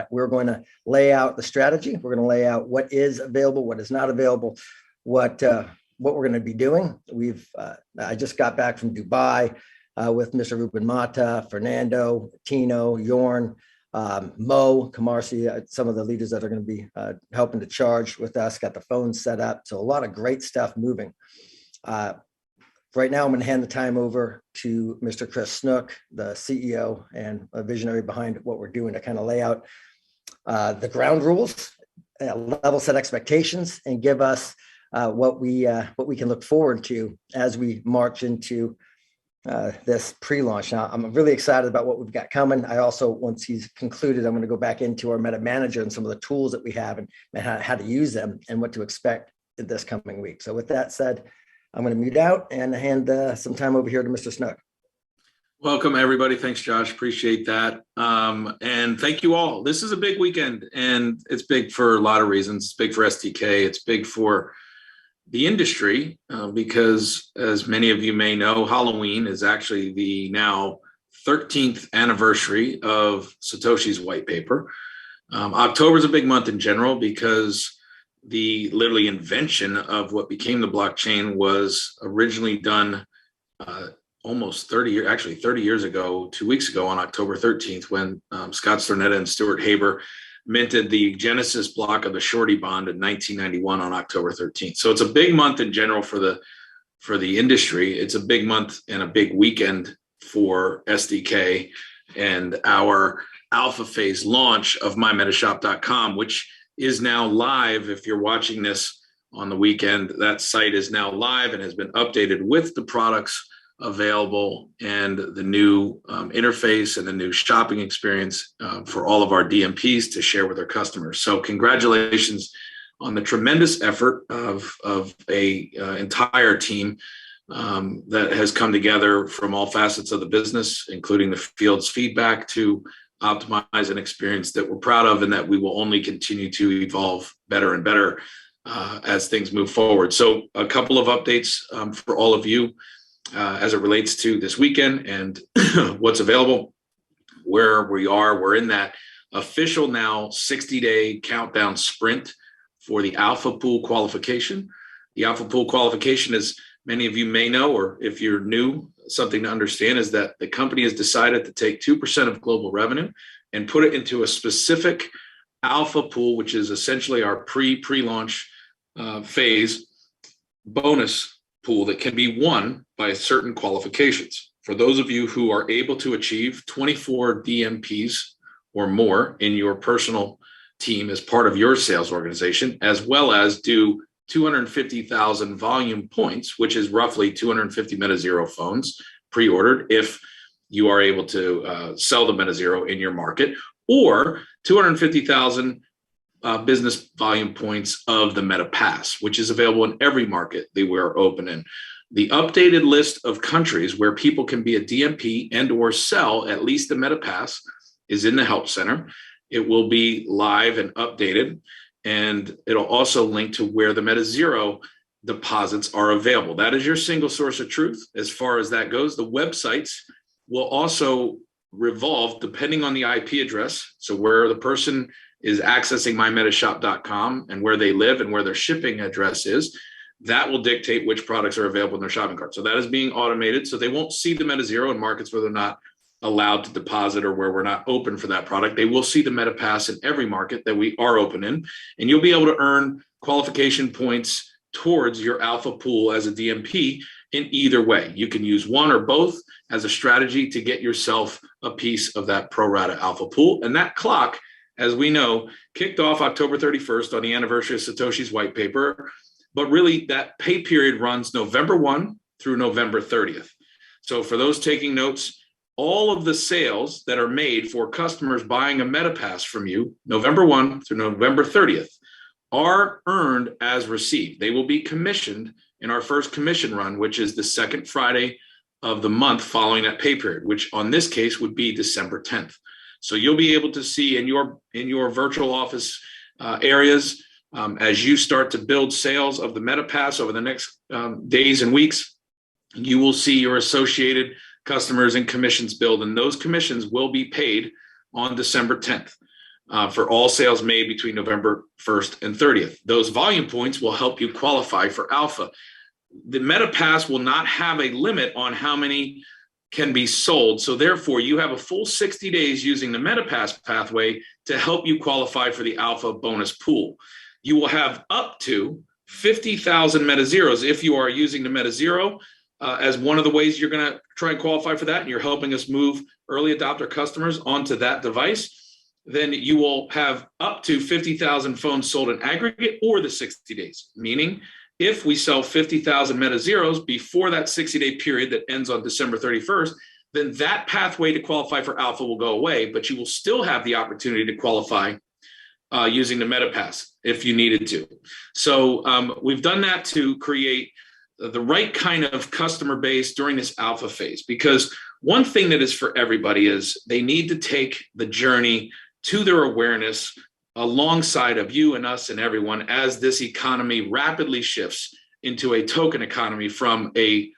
We're going to lay out the strategy. We're going to lay out what is available, what is not available, what we're going to be doing. I just got back from Dubai with Mr. Ruben Mata, Fernando, Tino, Yorn, Mo, Kamarsi, some of the leaders that are going to be helping to charge with us, got the phone set up. So a lot of great stuff moving. Right now, I'm going to hand the time over to Mr. Chris Snook, the CEO and a visionary behind what we're doing, to kind of lay out the ground rules, level set expectations, and give us what we can look forward to as we march into this pre-launch. Now, I'm really excited about what we've got coming. I also, once he's concluded, I'm going to go back into our Meta Manager and some of the tools that we have and how to use them and what to expect this coming week. So with that said, I'm going to mute out and hand some time over here to Mr. Snook. Welcome, everybody. Thanks, Josh. Appreciate that. And thank you all. This is a big weekend, and it's big for a lot of reasons. It's big for SDK. It's big for the industry because, as many of you may know, Halloween is actually the now 13th anniversary of Satoshi's white paper. October is a big month in general because the literally invention of what became the blockchain was originally done almost 30 years ago, 2 weeks ago on October 13th, when Scott Stornetta and Stuart Haber minted the Genesis block of the Shorty bond in 1991 on October 13th. So it's a big month in general for the industry. It's a big month and a big weekend for SDK and our alpha phase launch of mymetashop.com, which is now live. If you're watching this on the weekend, that site is now live and has been updated with the products available and the new interface and the new shopping experience for all of our DMPs to share with our customers. So congratulations on the tremendous effort of a entire team that has come together from all facets of the business, including the field's feedback, to optimize an experience that we're proud of and that we will only continue to evolve better and better as things move forward. So a couple of updates for all of you as it relates to this weekend and what's available, where we are. We're in that official now 60-day countdown sprint for the Alpha Pool qualification. The Alpha Pool qualification, as many of you may know, or if you're new, something to understand is that the company has decided to take 2% of global revenue and put it into a specific alpha pool, which is essentially our pre-launch phase bonus pool that can be won by certain qualifications. For those of you who are able to achieve 24 DMPs or more in your personal team as part of your sales organization, as well as do 250,000 volume points, which is roughly 250 MetaZero phones pre-ordered if you are able to sell the MetaZero in your market, or 250,000 business volume points of the MetaPass, which is available in every market that we're open in. The updated list of countries where people can be a DMP and or sell at least the MetaPass is in the Help Center. It will be live and updated, and it'll also link to where the MetaZero deposits are available. That is your single source of truth as far as that goes. The websites will also revolve depending on the IP address. So where the person is accessing mymetashop.com and where they live and where their shipping address is, that will dictate which products are available in their shopping cart. So that is being automated. So they won't see the MetaZero in markets where they're not allowed to deposit or where we're not open for that product. They will see the MetaPass in every market that we are open in, and you'll be able to earn qualification points towards your alpha pool as a DMP in either way. You can use one or both as a strategy to get yourself a piece of that pro rata alpha pool. And that clock, as we know, kicked off October 31st on the anniversary of Satoshi's white paper, but really that pay period runs November 1 through November 30th. So for those taking notes, all of the sales that are made for customers buying a MetaPass from you, November 1 through November 30th, are earned as received. They will be commissioned in our first commission run, which is the second Friday of the month following that pay period, which on this case would be December 10th. So you'll be able to see in your virtual office areas as you start to build sales of the MetaPass over the next days and weeks, you will see your associated customers and commissions build, and those commissions will be paid on December 10th. for all sales made between November 1st and 30th. Those volume points will help you qualify for alpha. The MetaPass will not have a limit on how many can be sold. So therefore, you have a full 60 days using the MetaPass pathway to help you qualify for the alpha bonus pool. You will have up to 50,000 MetaZeros if you are using the MetaZero as one of the ways you're going to try and qualify for that, and you're helping us move early adopter customers onto that device. Then you will have up to 50,000 phones sold in aggregate or the 60 days, meaning if we sell 50,000 MetaZeros before that 60-day period that ends on December 31st, then that pathway to qualify for alpha will go away, but you will still have the opportunity to qualify using the MetaPass if you needed to. So we've done that to create the right kind of customer base during this alpha phase, because one thing that is for everybody is they need to take the journey to their awareness alongside of you and us and everyone as this economy rapidly shifts into a token economy from a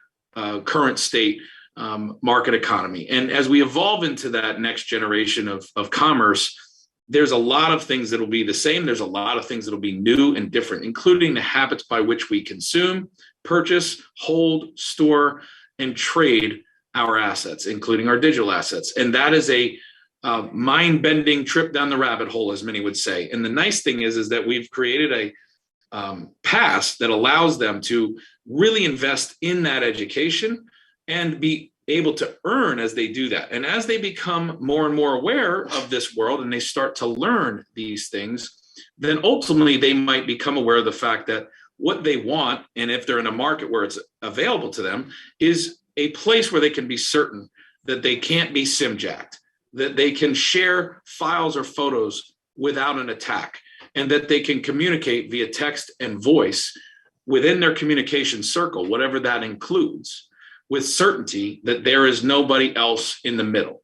current state market economy. And as we evolve into that next generation of commerce, there's a lot of things that will be the same. There's a lot of things that will be new and different, including the habits by which we consume, purchase, hold, store, and trade our assets, including our digital assets. And that is a mind-bending trip down the rabbit hole, as many would say. And the nice thing is that we've created a pass that allows them to really invest in that education and be able to earn as they do that. And as they become more and more aware of this world and they start to learn these things, then ultimately they might become aware of the fact that what they want, and if they're in a market where it's available to them, is a place where they can be certain that they can't be SIM-jacked, that they can share files or photos without an attack, and that they can communicate via text and voice within their communication circle, whatever that includes, with certainty that there is nobody else in the middle.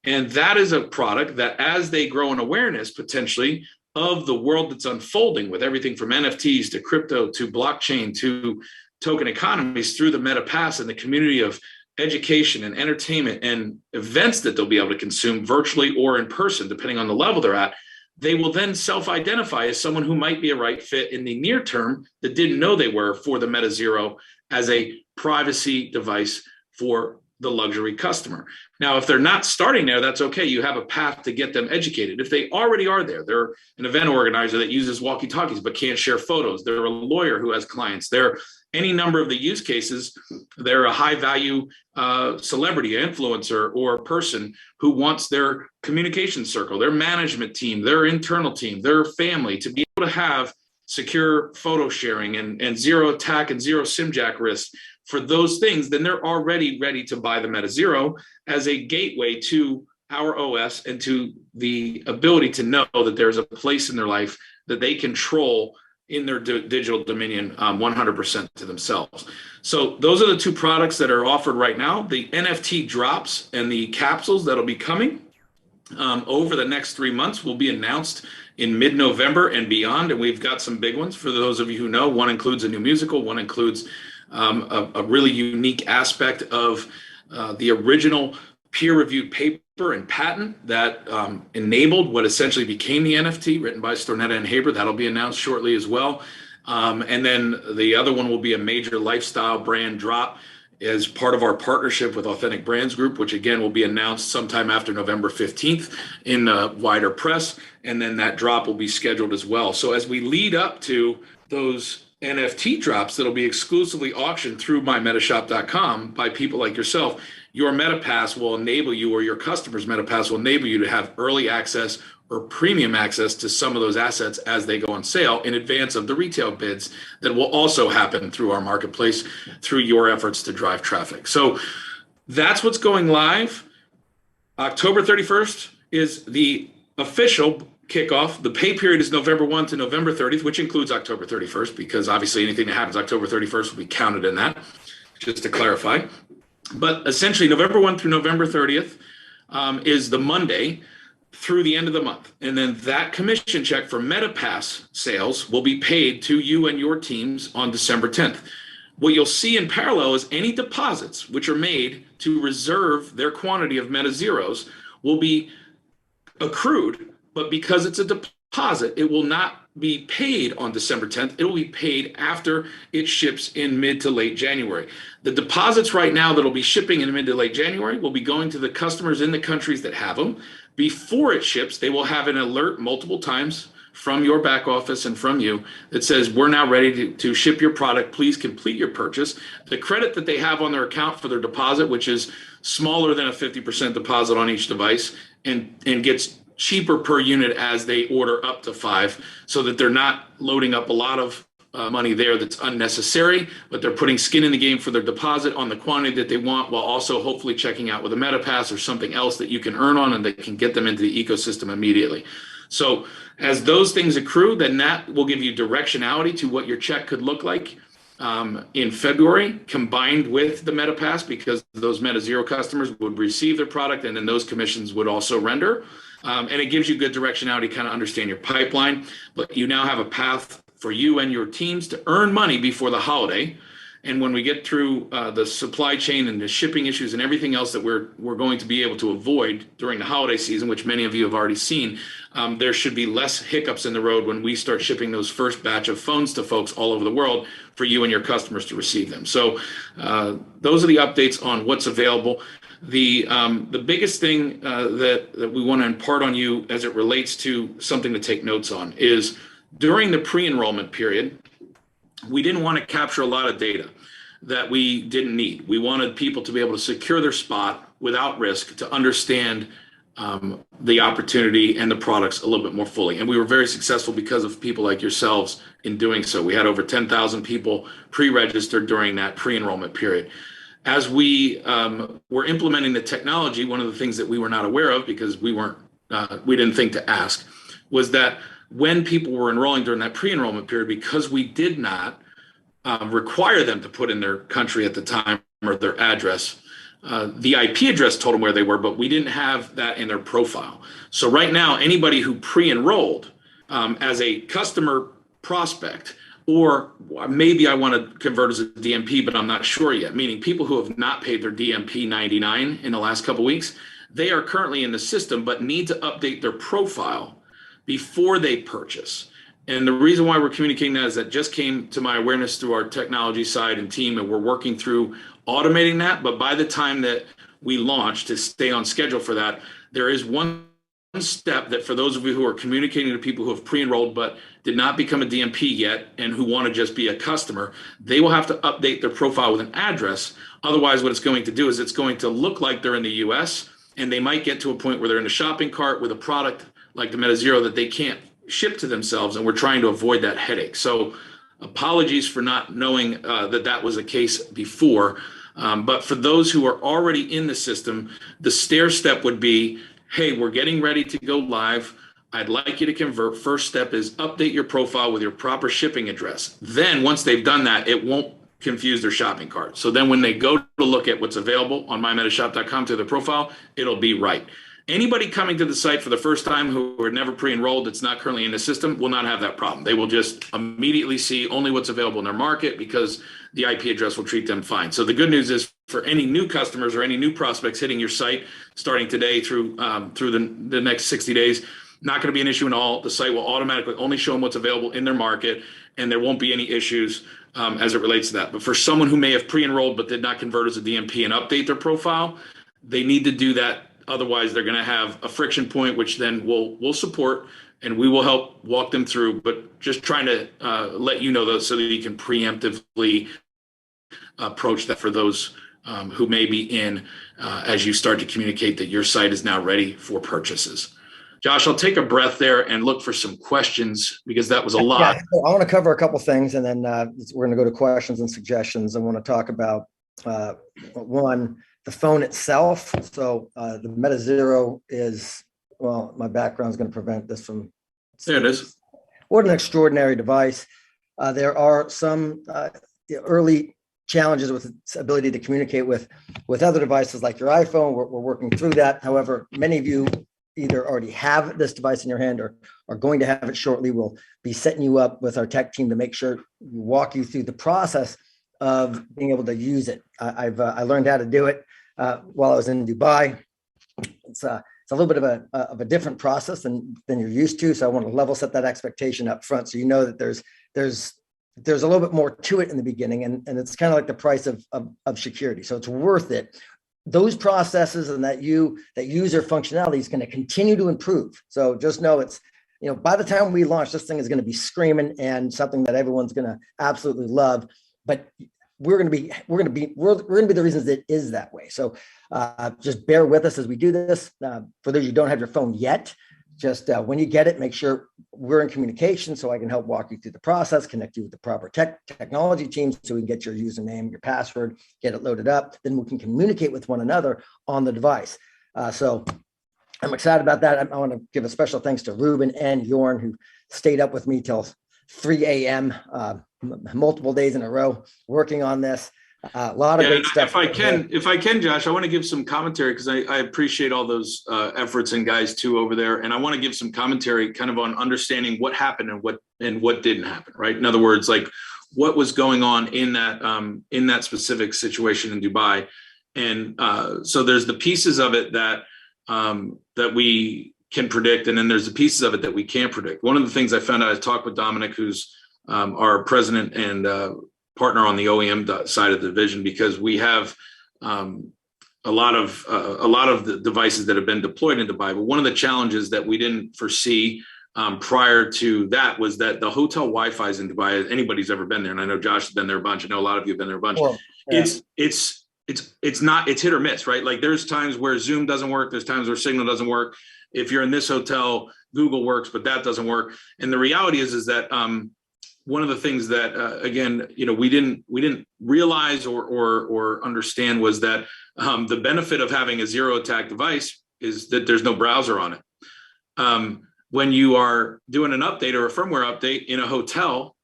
And that is a product that, as they grow in awareness potentially of the world that's unfolding with everything from NFTs to crypto to blockchain to token economies through the MetaPass and the community of education and entertainment and events that they'll be able to consume virtually or in person, depending on the level they're at, they will then self-identify as someone who might be a right fit in the near term that didn't know they were for the MetaZero as a privacy device for the luxury customer. Now, if they're not starting there, that's okay. You have a path to get them educated. If they already are there, they're an event organizer that uses walkie-talkies but can't share photos. They're a lawyer who has clients. They're any number of the use cases. They're a high-value celebrity, influencer, or person who wants their communication circle, their management team, their internal team, their family to be able to have secure photo sharing and zero attack and zero SIM-jack risk for those things, then they're already ready to buy the MetaZero as a gateway to our OS and to the ability to know that there's a place in their life that they control in their digital dominion 100% to themselves. So those are the two products that are offered right now. The NFT drops and the capsules that'll be coming over the next 3 months will be announced in mid-November and beyond. And we've got some big ones for those of you who know. One includes a new musical, one includes a really unique aspect of the original peer-reviewed paper and patent that enabled what essentially became the NFT, written by Stornetta and Haber. That'll be announced shortly as well. And then the other one will be a major lifestyle brand drop as part of our partnership with Authentic Brands Group, which again will be announced sometime after November 15th in wider press. And then that drop will be scheduled as well. So as we lead up to those NFT drops that'll be exclusively auctioned through mymetashop.com by people like yourself, your MetaPass will enable you, or your customer's MetaPass will enable you to have early access or premium access to some of those assets as they go on sale in advance of the retail bids that will also happen through our marketplace through your efforts to drive traffic. So that's what's going live. October 31st is the official kickoff. The pay period is November 1 to November 30th, which includes October 31st, because obviously anything that happens October 31st will be counted in that, just to clarify. But essentially November 1 through November 30th is the Monday through the end of the month. And then that commission check for MetaPass sales will be paid to you and your teams on December 10th. What you'll see in parallel is any deposits which are made to reserve their quantity of MetaZeros will be accrued, but because it's a deposit, it will not be paid on December 10th. It will be paid after it ships in mid to late January. The deposits right now that'll be shipping in mid to late January will be going to the customers in the countries that have them. Before it ships, they will have an alert multiple times from your back office and from you that says, we're now ready to ship your product. Please complete your purchase. The credit that they have on their account for their deposit, which is smaller than a 50% deposit on each device, and gets cheaper per unit as they order up to 5, so that they're not loading up a lot of money there that's unnecessary, but they're putting skin in the game for their deposit on the quantity that they want, while also hopefully checking out with a MetaPass or something else that you can earn on and that can get them into the ecosystem immediately. So as those things accrue, then that will give you directionality to what your check could look like in February, combined with the MetaPass, because those Xero customers would receive their product and then those commissions would also render. And it gives you good directionality to kind of understand your pipeline. But you now have a path for you and your teams to earn money before the holiday. And when we get through the supply chain and the shipping issues and everything else that we're going to be able to avoid during the holiday season, which many of you have already seen, there should be less hiccups in the road when we start shipping those first batch of phones to folks all over the world for you and your customers to receive them. So those are the updates on what's available. The biggest thing that we want to impart on you as it relates to something to take notes on is during the pre-enrollment period, we didn't want to capture a lot of data that we didn't need. We wanted people to be able to secure their spot without risk, to understand the opportunity and the products a little bit more fully. And we were very successful because of people like yourselves in doing so. We had over 10,000 people pre-registered during that pre-enrollment period. As we were implementing the technology, one of the things that we were not aware of, because we didn't think to ask, was that when people were enrolling during that pre-enrollment period, because we did not require them to put in their country at the time or their address, the IP address told them where they were, but we didn't have that in their profile. So right now, anybody who pre-enrolled as a customer prospect, or maybe I want to convert as a DMP, but I'm not sure yet, meaning people who have not paid their DMP 99 in the last couple of weeks, they are currently in the system, but need to update their profile before they purchase. And the reason why we're communicating that is that just came to my awareness through our technology side and team, and we're working through automating that. But by the time that we launch, to stay on schedule for that, there is one step that for those of you who are communicating to people who have pre-enrolled but did not become a DMP yet and who want to just be a customer, they will have to update their profile with an address. Otherwise, what it's going to do is it's going to look like they're in the US, and they might get to a point where they're in a shopping cart with a product like the Xero that they can't ship to themselves, and we're trying to avoid that headache. So apologies for not knowing that was a case before. But for those who are already in the system, the stair step would be, hey, we're getting ready to go live. I'd like you to convert. First step is update your profile with your proper shipping address. Then once they've done that, it won't confuse their shopping cart. So then when they go to look at what's available on mymetashop.com to their profile, it'll be right. Anybody coming to the site for the first time who are never pre-enrolled, that's not currently in the system, will not have that problem. They will just immediately see only what's available in their market, because the IP address will treat them fine. So the good news is, for any new customers or any new prospects hitting your site starting today through the next 60 days, not going to be an issue at all. The site will automatically only show them what's available in their market, and there won't be any issues as it relates to that. But for someone who may have pre-enrolled but did not convert as a DMP and update their profile, they need to do that. Otherwise, they're going to have a friction point, which then we'll support, and we will help walk them through. But just trying to let you know that, so that you can preemptively approach that for those who may be in as you start to communicate that your site is now ready for purchases. Josh, I'll take a breath there and look for some questions, because that was a lot. Yeah, I want to cover a couple things, and then we're going to go to questions and suggestions. I want to talk about one, the phone itself. So the Xero is, well, my background is going to prevent this from. There it is. What an extraordinary device. There are some early challenges with its ability to communicate with other devices like your iPhone. We're working through that. However, many of you either already have this device in your hand or are going to have it shortly. We'll be setting you up with our tech team to make sure we walk you through the process of being able to use it. I learned how to do it while I was in Dubai. It's it's a little bit of a different process than you're used to. So I want to level set that expectation up front, so you know that there's a little bit more to it in the beginning, and it's kind of like the price of security. So it's worth it. Those processes and that user functionality is going to continue to improve. So just know it's, by the time we launch, this thing is going to be screaming and something that everyone's going to absolutely love. But we're going to be the reasons it is that way. So just bear with us as we do this. For those who don't have your phone yet, just when you get it, make sure we're in communication so I can help walk you through the process, connect you with the proper technology teams so we can get your username, your password, get it loaded up. Then we can communicate with one another on the device. So I'm excited about that. I want to give a special thanks to Ruben and Jorn, who stayed up with me till 3 a.m. Multiple days in a row working on this. A lot of great stuff. If I can, Josh, I want to give some commentary, because I appreciate all those efforts and guys too over there, and I want to give some commentary kind of on understanding what happened and what didn't happen. Right. In other words, like what was going on in that specific situation in Dubai, and so there's the pieces of it that we can predict, and then there's the pieces of it that we can't predict. One of the things I found out, I talked with Dominic, who's our president and partner on the OEM side of the division, because we have a lot of the devices that have been deployed in Dubai. But one of the challenges that we didn't foresee prior to that was that the hotel Wi-Fi is in Dubai. Anybody's ever been there, and I know Josh has been there a bunch. I know a lot of you have been there a bunch. Well, yeah. It's hit or miss, right? Like there's times where Zoom doesn't work. There's times where Signal doesn't work. If you're in this hotel, Google works, but that doesn't work. And the reality is that one of the things that again, we didn't realize or understand was that the benefit of having a zero attack device is that there's no browser on it. When you are doing an update or a firmware update in a hotel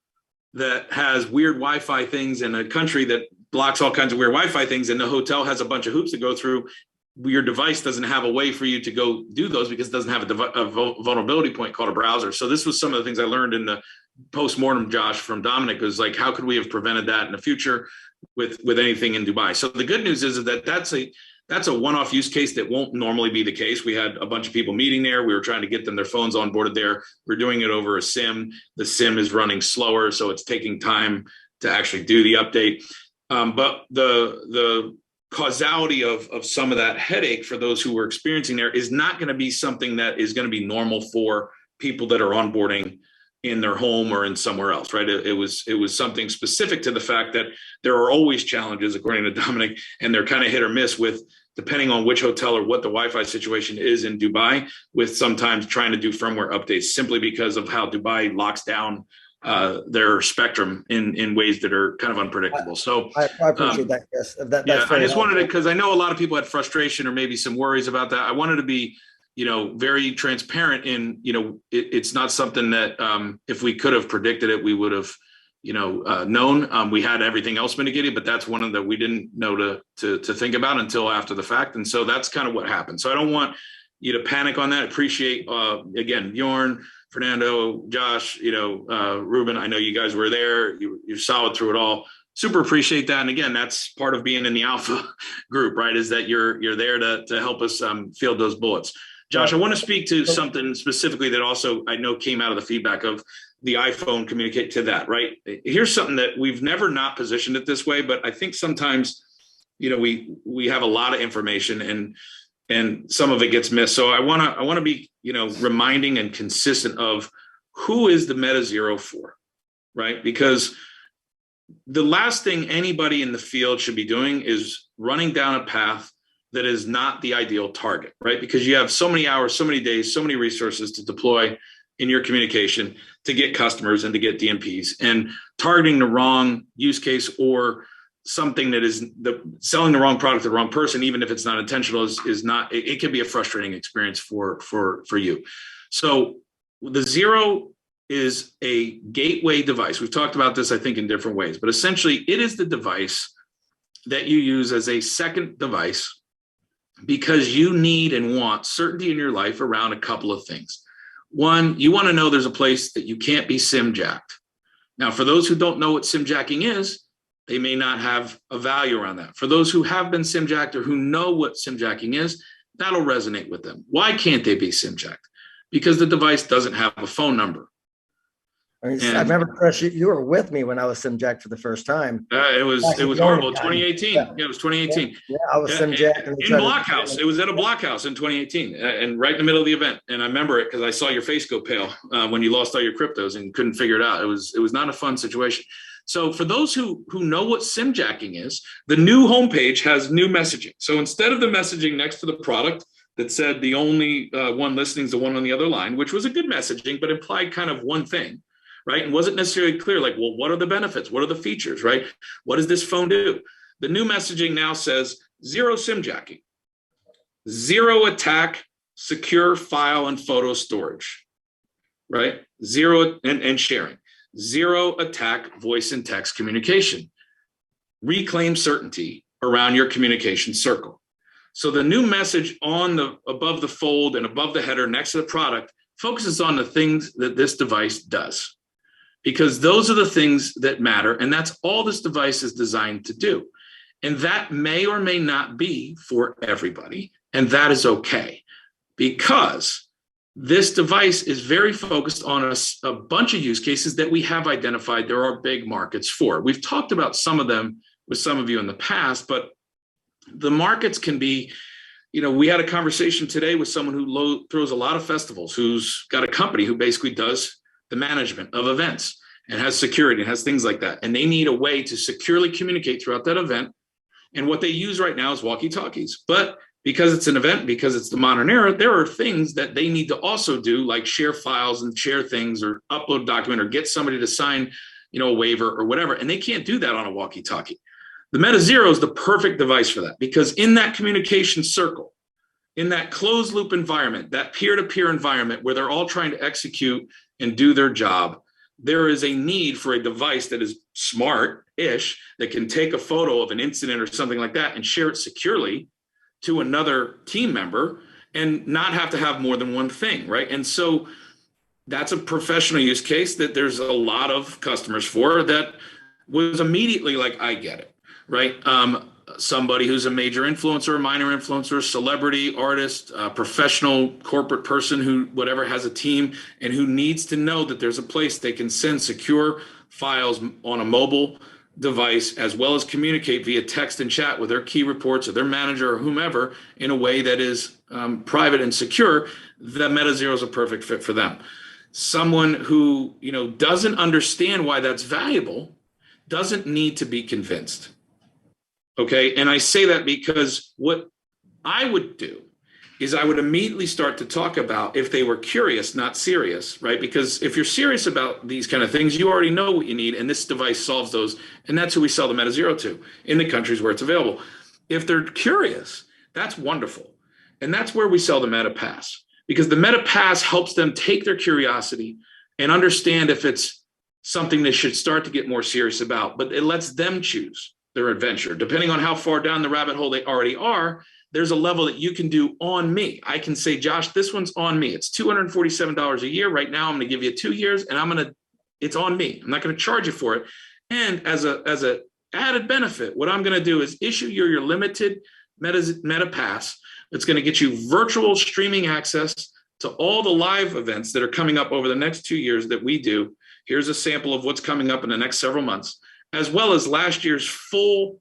that has weird Wi-Fi things in a country that blocks all kinds of weird Wi-Fi things, and the hotel has a bunch of hoops to go through, your device doesn't have a way for you to go do those because it doesn't have a vulnerability point called a browser. So this was some of the things I learned in the post-mortem, Josh, from Dominic, was like, how could we have prevented that in the future with anything in Dubai? So the good news is that that's a one-off use case that won't normally be the case. We had a bunch of people meeting there. We were trying to get them their phones onboarded there. We're doing it over a SIM. The SIM is running slower, so it's taking time to actually do the update. But the causality of some of that headache for those who were experiencing there is not going to be something that is going to be normal for people that are onboarding in their home or in somewhere else, right? It was something specific to the fact that there are always challenges, according to Dominic, and they're kind of hit or miss with, depending on which hotel or what the Wi-Fi situation is in Dubai, with sometimes trying to do firmware updates simply because of how Dubai locks down their spectrum in ways that are kind of unpredictable. So I appreciate that, Chris. I just wanted to, because I know a lot of people had frustration or maybe some worries about that. I wanted to be, very transparent in, it's not something that if we could have predicted it, we would have, known. We had everything else mitigated, but that's one of the we didn't know to think about until after the fact. And so that's kind of what happened. So I don't want you to panic on that. Appreciate, again, Jorn, Fernando, Josh, Ruben, I know you guys were there. You're solid through it all. Super appreciate that. And again, that's part of being in the alpha group, right? Is that you're there to help us field those bullets. Josh, I want to speak to something specifically that also I know came out of the feedback of the iPhone communicate to that, right? Here's something that we've never not positioned it this way, but I think sometimes, we have a lot of information and some of it gets missed. So I want to be, reminding and consistent of who is the Meta Xero for, right? Because the last thing anybody in the field should be doing is running down a path that is not the ideal target, right? Because you have so many hours, so many days, so many resources to deploy in your communication to get customers and to get DMPs, and targeting the wrong use case or something that is selling the wrong product to the wrong person, even if it's not intentional, is not, it can be a frustrating experience for you. So the Xero is a gateway device. We've talked about this, I think, in different ways, but essentially it is the device that you use as a second device because you need and want certainty in your life around a couple of things. One, you want to know there's a place that you can't be SIM jacked. Now, for those who don't know what SIM jacking is, they may not have a value around that. For those who have been SIM jacked or who know what SIM jacking is, That'll resonate with them. Why can't they be SIM jacked? Because the device doesn't have a phone number. I mean, I remember, Chris, you were with me when I was SIM jacked for the first time. It was horrible. 2018. Yeah. Yeah, it was 2018. Yeah, I was SIM jacked in Blockhouse. It was at a Blockhouse in 2018, and right in the middle of the event. And I remember it because I saw your face go pale when you lost all your cryptos and couldn't figure it out. It was not a fun situation. So for those who know what SIM jacking is, the new homepage has new messaging. So instead of the messaging next to the product that said the only one listening is the one on the other line, which was a good messaging, but implied kind of one thing, right? And wasn't necessarily clear, like, well, what are the benefits? What are the features, right? What does this phone do? The new messaging now says zero SIM jacking, zero attack, secure file and photo storage, right? Zero and sharing, zero attack, voice and text communication, reclaim certainty around your communication circle. So the new message on the above the fold and above the header next to the product focuses on the things that this device does, because those are the things that matter. And that's all this device is designed to do. And that may or may not be for everybody. And that is okay, because this device is very focused on a bunch of use cases that we have identified there are big markets for. We've talked about some of them with some of you in the past, but the markets can be, we had a conversation today with someone who throws a lot of festivals, who's got a company who basically does the management of events and has security and has things like that. And they need a way to securely communicate throughout that event. And what they use right now is walkie-talkies. But because it's an event, because it's the modern era, there are things that they need to also do, like share files and share things or upload a document or get somebody to sign, a waiver or whatever. And they can't do that on a walkie-talkie. The Meta Xero is the perfect device for that, because in that communication circle, in that closed loop environment, that peer-to-peer environment where they're all trying to execute and do their job, there is a need for a device that is smart-ish, that can take a photo of an incident or something like that and share it securely to another team member and not have to have more than one thing, right? And so that's a professional use case that there's a lot of customers for that was immediately like, I get it, right? Somebody who's a major influencer, minor influencer, celebrity, artist, professional, corporate person who whatever has a team and who needs to know that there's a place they can send secure files on a mobile device, as well as communicate via text and chat with their key reports or their manager or whomever in a way that is private and secure. The Meta Xero is a perfect fit for them. Someone who doesn't understand why that's valuable doesn't need to be convinced. Okay. And I say that because what I would do is I would immediately start to talk about if they were curious, not serious, right? Because if you're serious about these kind of things, you already know what you need. And this device solves those. And that's who we sell the Meta Xero to in the countries where it's available. If they're curious, that's wonderful. And that's where we sell the Meta Pass, because the Meta Pass helps them take their curiosity and understand if it's something they should start to get more serious about, but it lets them choose their adventure. Depending on how far down the rabbit hole they already are, there's a level that you can do on me. I can say, Josh, this one's on me. It's $247 a year. Right now, I'm going to give you 2 years and it's on me. I'm not going to charge you for it. And as a added benefit, what I'm going to do is issue your limited Meta Pass. That's going to get you virtual streaming access to all the live events that are coming up over the next 2 years that we do. Here's a sample of what's coming up in the next several months, as well as last year's full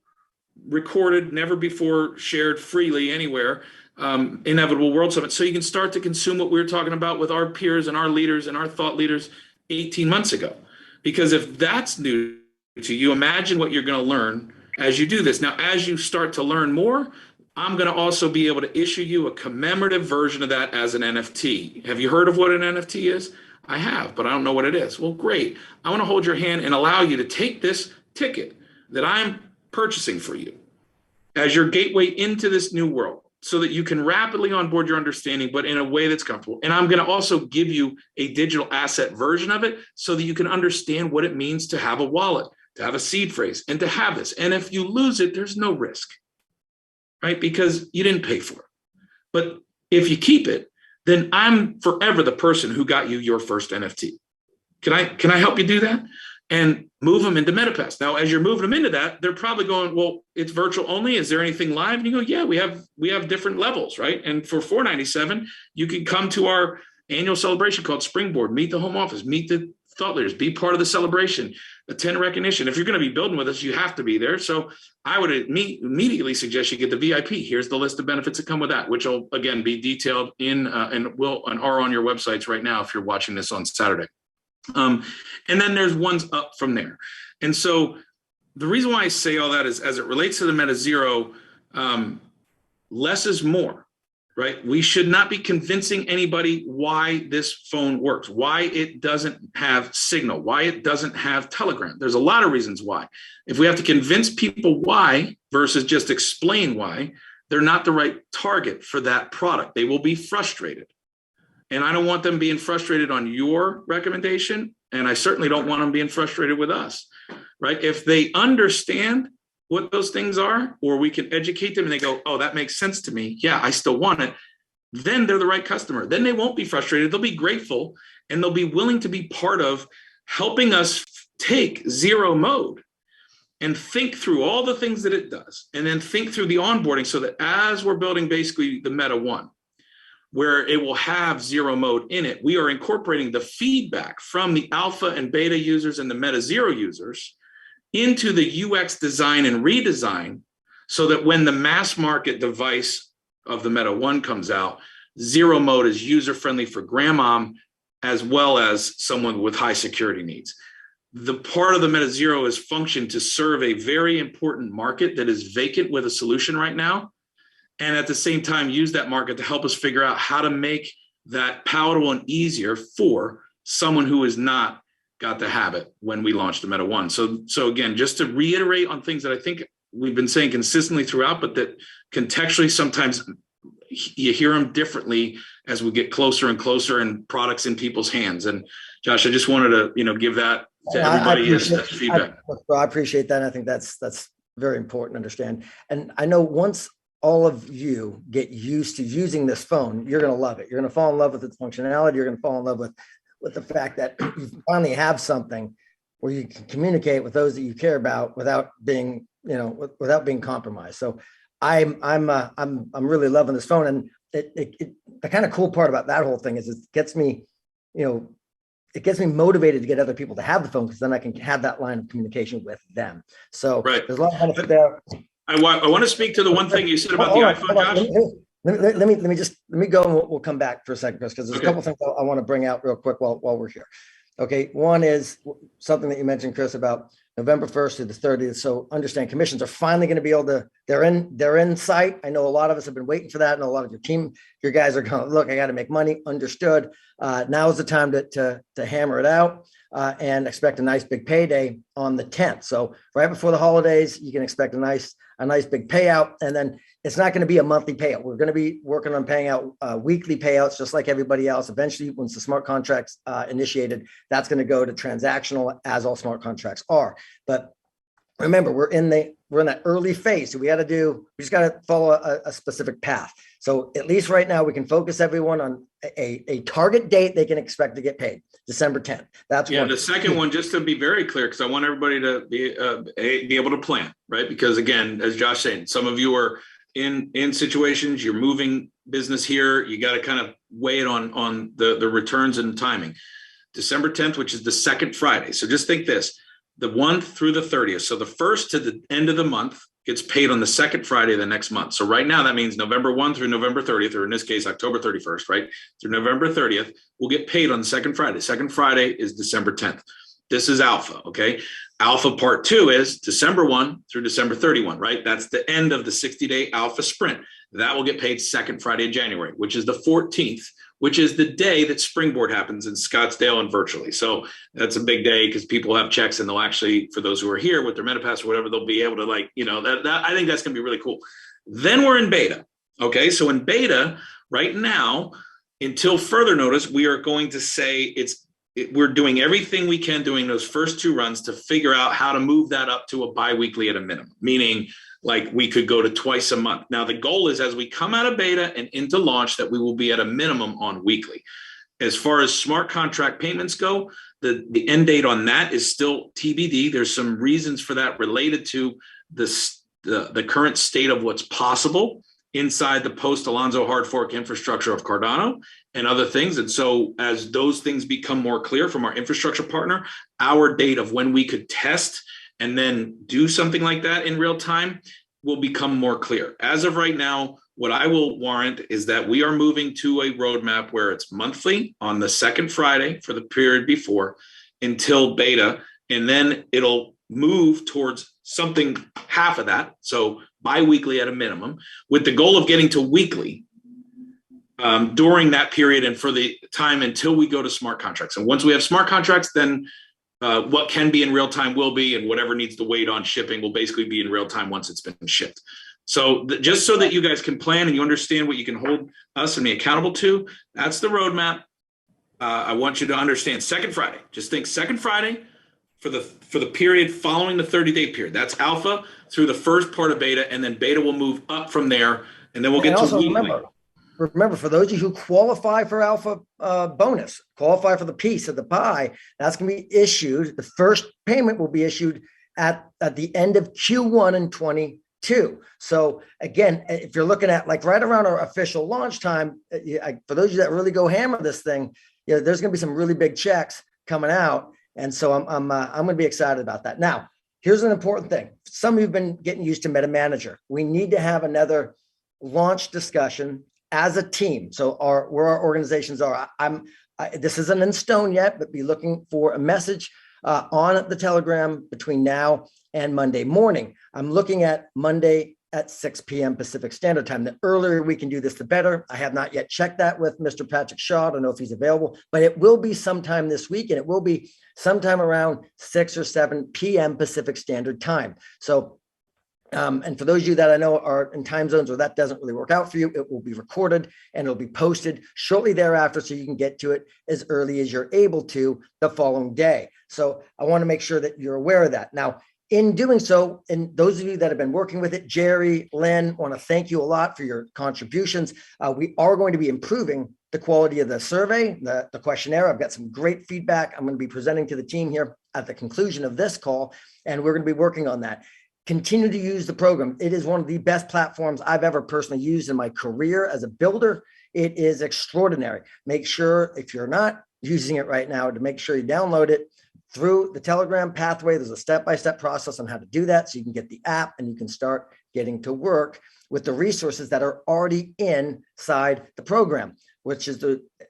recorded, never before shared freely anywhere, Inevitable World Summit. So you can start to consume what we were talking about with our peers and our leaders and our thought leaders 18 months ago. Because if that's new to you, imagine what you're going to learn as you do this. Now, as you start to learn more, I'm going to also be able to issue you a commemorative version of that as an NFT. Have you heard of what an NFT is? I have, but I don't know what it is. Well, great. I want to hold your hand and allow you to take this ticket that I'm purchasing for you as your gateway into this new world so that you can rapidly onboard your understanding, but in a way that's comfortable. And I'm going to also give you a digital asset version of it so that you can understand what it means to have a wallet, to have a seed phrase, and to have this. And if you lose it, there's no risk, right? Because you didn't pay for it. But if you keep it, then I'm forever the person who got you your first NFT. Can I help you do that? and move them into MetaPass. Now, as you're moving them into that, they're probably going, well, it's virtual only. Is there anything live? And you go, yeah, we have different levels, right? And for $497, you can come to our annual celebration called Springboard, meet the home office, meet the thought leaders, be part of the celebration, attend recognition. If you're going to be building with us, you have to be there. So I would immediately suggest you get the VIP. Here's the list of benefits that come with that, which will again be detailed in and are on your websites right now if you're watching this on Saturday. And then there's ones up from there. And so the reason why I say all that is as it relates to the Meta Xero, less is more. Right? We should not be convincing anybody why this phone works, why it doesn't have Signal, why it doesn't have Telegram. There's a lot of reasons why. If we have to convince people why versus just explain why, they're not the right target for that product. They will be frustrated. And I don't want them being frustrated on your recommendation. And I certainly don't want them being frustrated with us. Right? If they understand what those things are, or we can educate them and they go, oh, that makes sense to me. Yeah, I still want it. Then they're the right customer. Then they won't be frustrated. They'll be grateful and they'll be willing to be part of helping us take Xero mode and think through all the things that it does. And then think through the onboarding so that as we're building basically the Meta 1, where it will have Xero mode in it, we are incorporating the feedback from the alpha and beta users and the Meta Xero users into the UX design and redesign so that when the mass market device of the Meta 1 comes out, Xero mode is user-friendly for grandmom as well as someone with high security needs. The part of the Meta Xero is functioned to serve a very important market that is vacant with a solution right now, and at the same time use that market to help us figure out how to make that palatable and easier for someone who is not got the habit when we launched the Meta 1. So again, just to reiterate on things that I think we've been saying consistently throughout, but that contextually sometimes you hear them differently as we get closer and closer and products in people's hands. And Josh, I just wanted to, give that to everybody as feedback. I appreciate that. And I think that's very important to understand. And I know once all of you get used to using this phone, you're going to love it. You're going to fall in love with its functionality. You're going to fall in love with the fact that you finally have something where you can communicate with those that you care about without being, without being compromised. So I'm really loving this phone. And the kind of cool part about that whole thing is it gets me, it gets me motivated to get other people to have the phone because then I can have that line of communication with them. So right. There's a lot of benefit there. I want to speak to the one thing you said about the iPhone, Josh. Let me go and we'll come back for a second, Chris, because there's a couple things I want to bring out real quick while we're here. Okay, one is something that you mentioned, Chris, about November 1st to the 30th. So understand commissions are finally going to be able to, they're in sight. I know a lot of us have been waiting for that. And a lot of your guys are going, look, I got to make money. Understood. Now is the time to hammer it out and expect a nice big payday on the 10th. So right before the holidays, you can expect a nice big payout. And then it's not going to be a monthly payout. We're going to be working on paying out weekly payouts, just like everybody else. Eventually, once the smart contracts initiated, that's going to go to transactional, as all smart contracts are. But remember, we're in that early phase. So we just got to follow a specific path. So at least right now, we can focus everyone on a target date they can expect to get paid, December 10th. That's one. The second one, just to be very clear, because I want everybody to be able to plan, right? Because again, as Josh said, some of you are in situations, you're moving business here, you got to kind of weigh it on the returns and timing. December 10th, which is the second Friday. So just think this, the 1 through the 30th. So the 1st to the end of the month gets paid on the second Friday of the next month. So right now that means November 1 through November 30th, or in this case, October 31st, right? Through November 30th, we'll get paid on the second Friday. Second Friday is December 10th. This is alpha, okay? Alpha part 2 is December 1 through December 31, right? That's the end of the 60-day alpha sprint. That will get paid second Friday of January, which is the 14th, which is the day that Springboard happens in Scottsdale and virtually. So that's a big day because people have checks and they'll actually, for those who are here with their MetaPass or whatever, they'll be able to I think that's going to be really cool. Then we're in beta, okay? So in beta right now, until further notice, we are going to say we're doing everything we can during those first 2 runs to figure out how to move that up to a biweekly at a minimum, meaning like we could go to twice a month. Now, the goal is as we come out of beta and into launch that we will be at a minimum on weekly. As far as smart contract payments go, the end date on that is still TBD. There's some reasons for that related to the current state of what's possible inside the post Alonzo hard fork infrastructure of Cardano and other things. And so as those things become more clear from our infrastructure partner, our date of when we could test and then do something like that in real time will become more clear. As of right now, what I will warrant is that we are moving to a roadmap where it's monthly on the second Friday for the period before until beta, and then it'll move towards something half of that, so bi-weekly at a minimum, with the goal of getting to weekly during that period and for the time until we go to smart contracts. And once we have smart contracts, then what can be in real time will be, and whatever needs to wait on shipping will basically be in real time once it's been shipped. So just so that you guys can plan and you understand what you can hold us and me accountable to, that's the roadmap. I want you to understand second Friday. Just think second Friday for the period following the 30-day period. That's alpha through the first part of beta, and then beta will move up from there, and then we'll get to weekly. Remember, for those of you who qualify for alpha bonus, qualify for the piece of the pie, that's going to be issued. The first payment will be issued at the end of Q1 in 2022. So again, if you're looking at like right around our official launch time, for those of you that really go hammer this thing, there's going to be some really big checks coming out, and so I'm going to be excited about that. Now, here's an important thing. Some of you have been getting used to Meta Manager. We need to have another launch discussion as a team. So where our organizations are. This isn't in stone yet, but be looking for a message on the Telegram between now and Monday morning. I'm looking at Monday at 6 p.m. Pacific Standard Time. The earlier we can do this, the better. I have not yet checked that with Mr. Patrick Shaw. I don't know if he's available, but it will be sometime this week, and it will be sometime around 6 or 7 p.m. Pacific Standard Time. So and for those of you that I know are in time zones where that doesn't really work out for you, it will be recorded and it'll be posted shortly thereafter, so you can get to it as early as you're able to the following day. So I want to make sure that you're aware of that. Now, in doing so, and those of you that have been working with it, Jerry, Lynn, want to thank you a lot for your contributions. We are going to be improving the quality of the survey, the questionnaire. I've got some great feedback I'm going to be presenting to the team here at the conclusion of this call, and we're going to be working on that. Continue to use the program. It is one of the best platforms I've ever personally used in my career as a builder. It is extraordinary. Make sure, if you're not using it right now, to make sure you download it through the Telegram pathway. There's a step-by-step process on how to do that, so you can get the app and you can start getting to work with the resources that are already inside the program, which is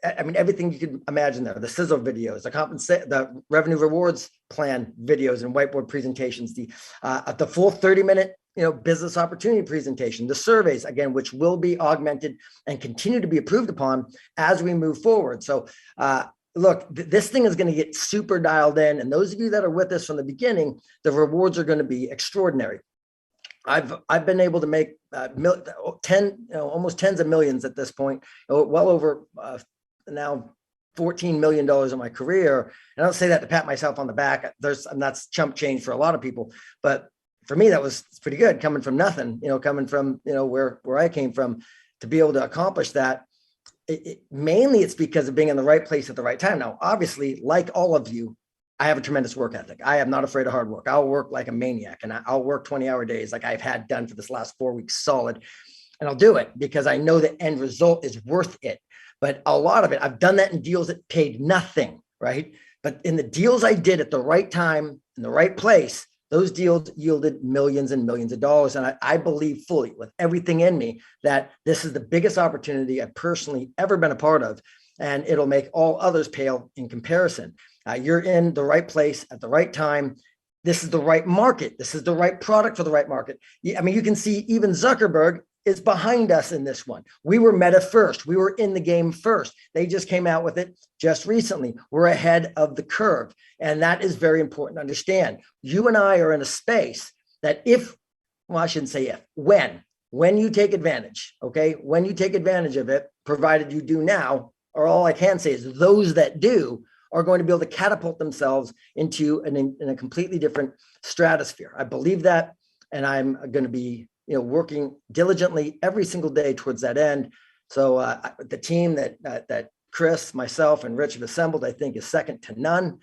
everything you can imagine there. The sizzle videos, the revenue rewards plan videos and whiteboard presentations, the full 30-minute business opportunity presentation, the surveys, again, which will be augmented and continue to be improved upon as we move forward. So look, this thing is going to get super dialed in. And those of you that are with us from the beginning, the rewards are going to be extraordinary. I've been able to make almost tens of millions at this point, well over now $14 million in my career. And I don't say that to pat myself on the back. That's chump change for a lot of people, but for me, that was pretty good, coming from nothing, coming from where I came from, to be able to accomplish that. Mainly it's because of being in the right place at the right time. Now, obviously, like all of you, I have a tremendous work ethic. I am not afraid of hard work. I'll work like a maniac, and I'll work 20-hour days like I've had done for this last 4 weeks solid. And I'll do it because I know the end result is worth it. But a lot of it, I've done that in deals that paid nothing, right? But in the deals I did at the right time, in the right place, those deals yielded millions and millions of dollars. And I believe fully with everything in me that this is the biggest opportunity I've personally ever been a part of. And it'll make all others pale in comparison. You're in the right place at the right time. This is the right market. This is the right product for the right market. I mean, you can see even Zuckerberg is behind us in this one. We were Meta first. We were in the game first. They just came out with it just recently. We're ahead of the curve. And that is very important to understand. You and I are in a space that I shouldn't say if, when you take advantage, okay? When you take advantage of it, provided you do now, or all I can say is those that do are going to be able to catapult themselves into in a completely different stratosphere. I believe that, and I'm going to be working diligently every single day towards that end. So the team that Chris, myself, and Rich have assembled, I think, is second to none,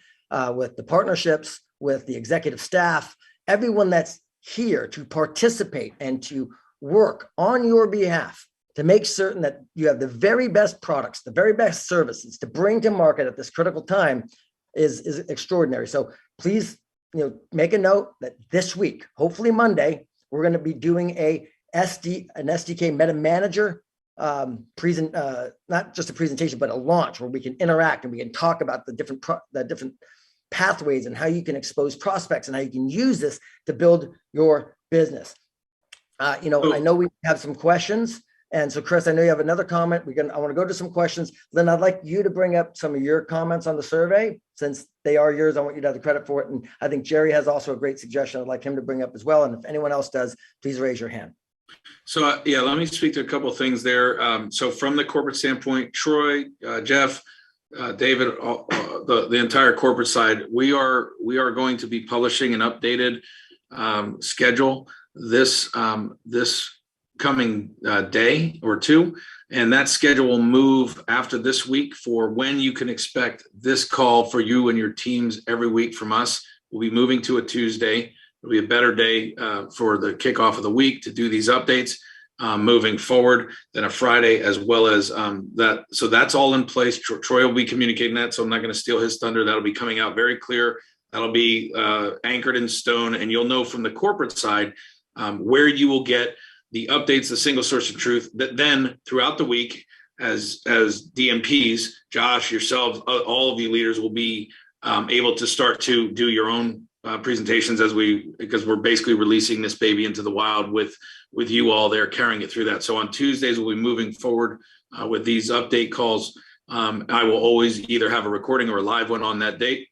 with the partnerships, with the executive staff, everyone that's here to participate and to work on your behalf to make certain that you have the very best products, the very best services to bring to market at this critical time is extraordinary. So please, make a note that this week, hopefully Monday, we're going to be doing an SDK Meta Manager not just a presentation, but a launch where we can interact and we can talk about the different pathways and how you can expose prospects and how you can use this to build your business. I know we have some questions. And so, Chris, I know you have another comment. I want to go to some questions. Lynn, I'd like you to bring up some of your comments on the survey. Since they are yours, I want you to have the credit for it. And I think Jerry has also a great suggestion I'd like him to bring up as well. And if anyone else does, please raise your hand. So, let me speak to a couple of things there. So from the corporate standpoint, Troy, Jeff, David, the entire corporate side, we are going to be publishing an updated schedule this coming day or two, and that schedule will move after this week for when you can expect this call for you and your teams every week from us. We'll be moving to a Tuesday. It'll be a better day for the kickoff of the week to do these updates moving forward than a Friday, as well as that. So that's all in place. Troy will be communicating that, so I'm not going to steal his thunder. That'll be coming out very clear. That'll be anchored in stone, and you'll know from the corporate side where you will get the updates, the single source of truth, that then throughout the week, as DMPs, Josh, yourselves, all of you leaders will be able to start to do your own presentations because we're basically releasing this baby into the wild with you all there carrying it through that. So on Tuesdays, we'll be moving forward with these update calls. I will always either have a recording or a live one on that date.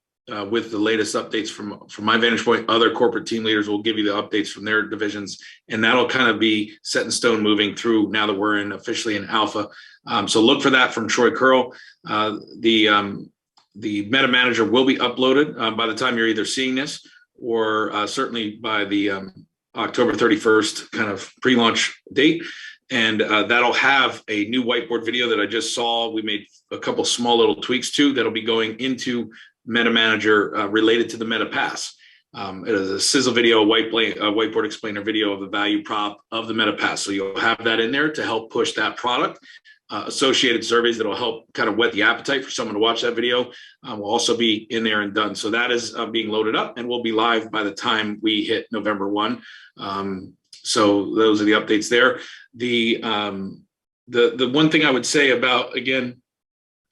With the latest updates from my vantage point. Other corporate team leaders will give you the updates from their divisions, and that'll kind of be set in stone moving through now that we're officially in alpha. So look for that from Troy Curl. The Meta Manager will be uploaded by the time you're either seeing this or certainly by the October 31st kind of pre-launch date. And that'll have a new whiteboard video that I just saw. We made a couple small little tweaks to that'll be going into Meta Manager related to the Meta Pass. It is a sizzle video, a whiteboard explainer video of the value prop of the Meta Pass. So you'll have that in there to help push that product. Associated surveys that will help kind of whet the appetite for someone to watch that video will also be in there and done. So that is being loaded up and will be live by the time we hit November 1. So those are the updates there. The one thing I would say about, again,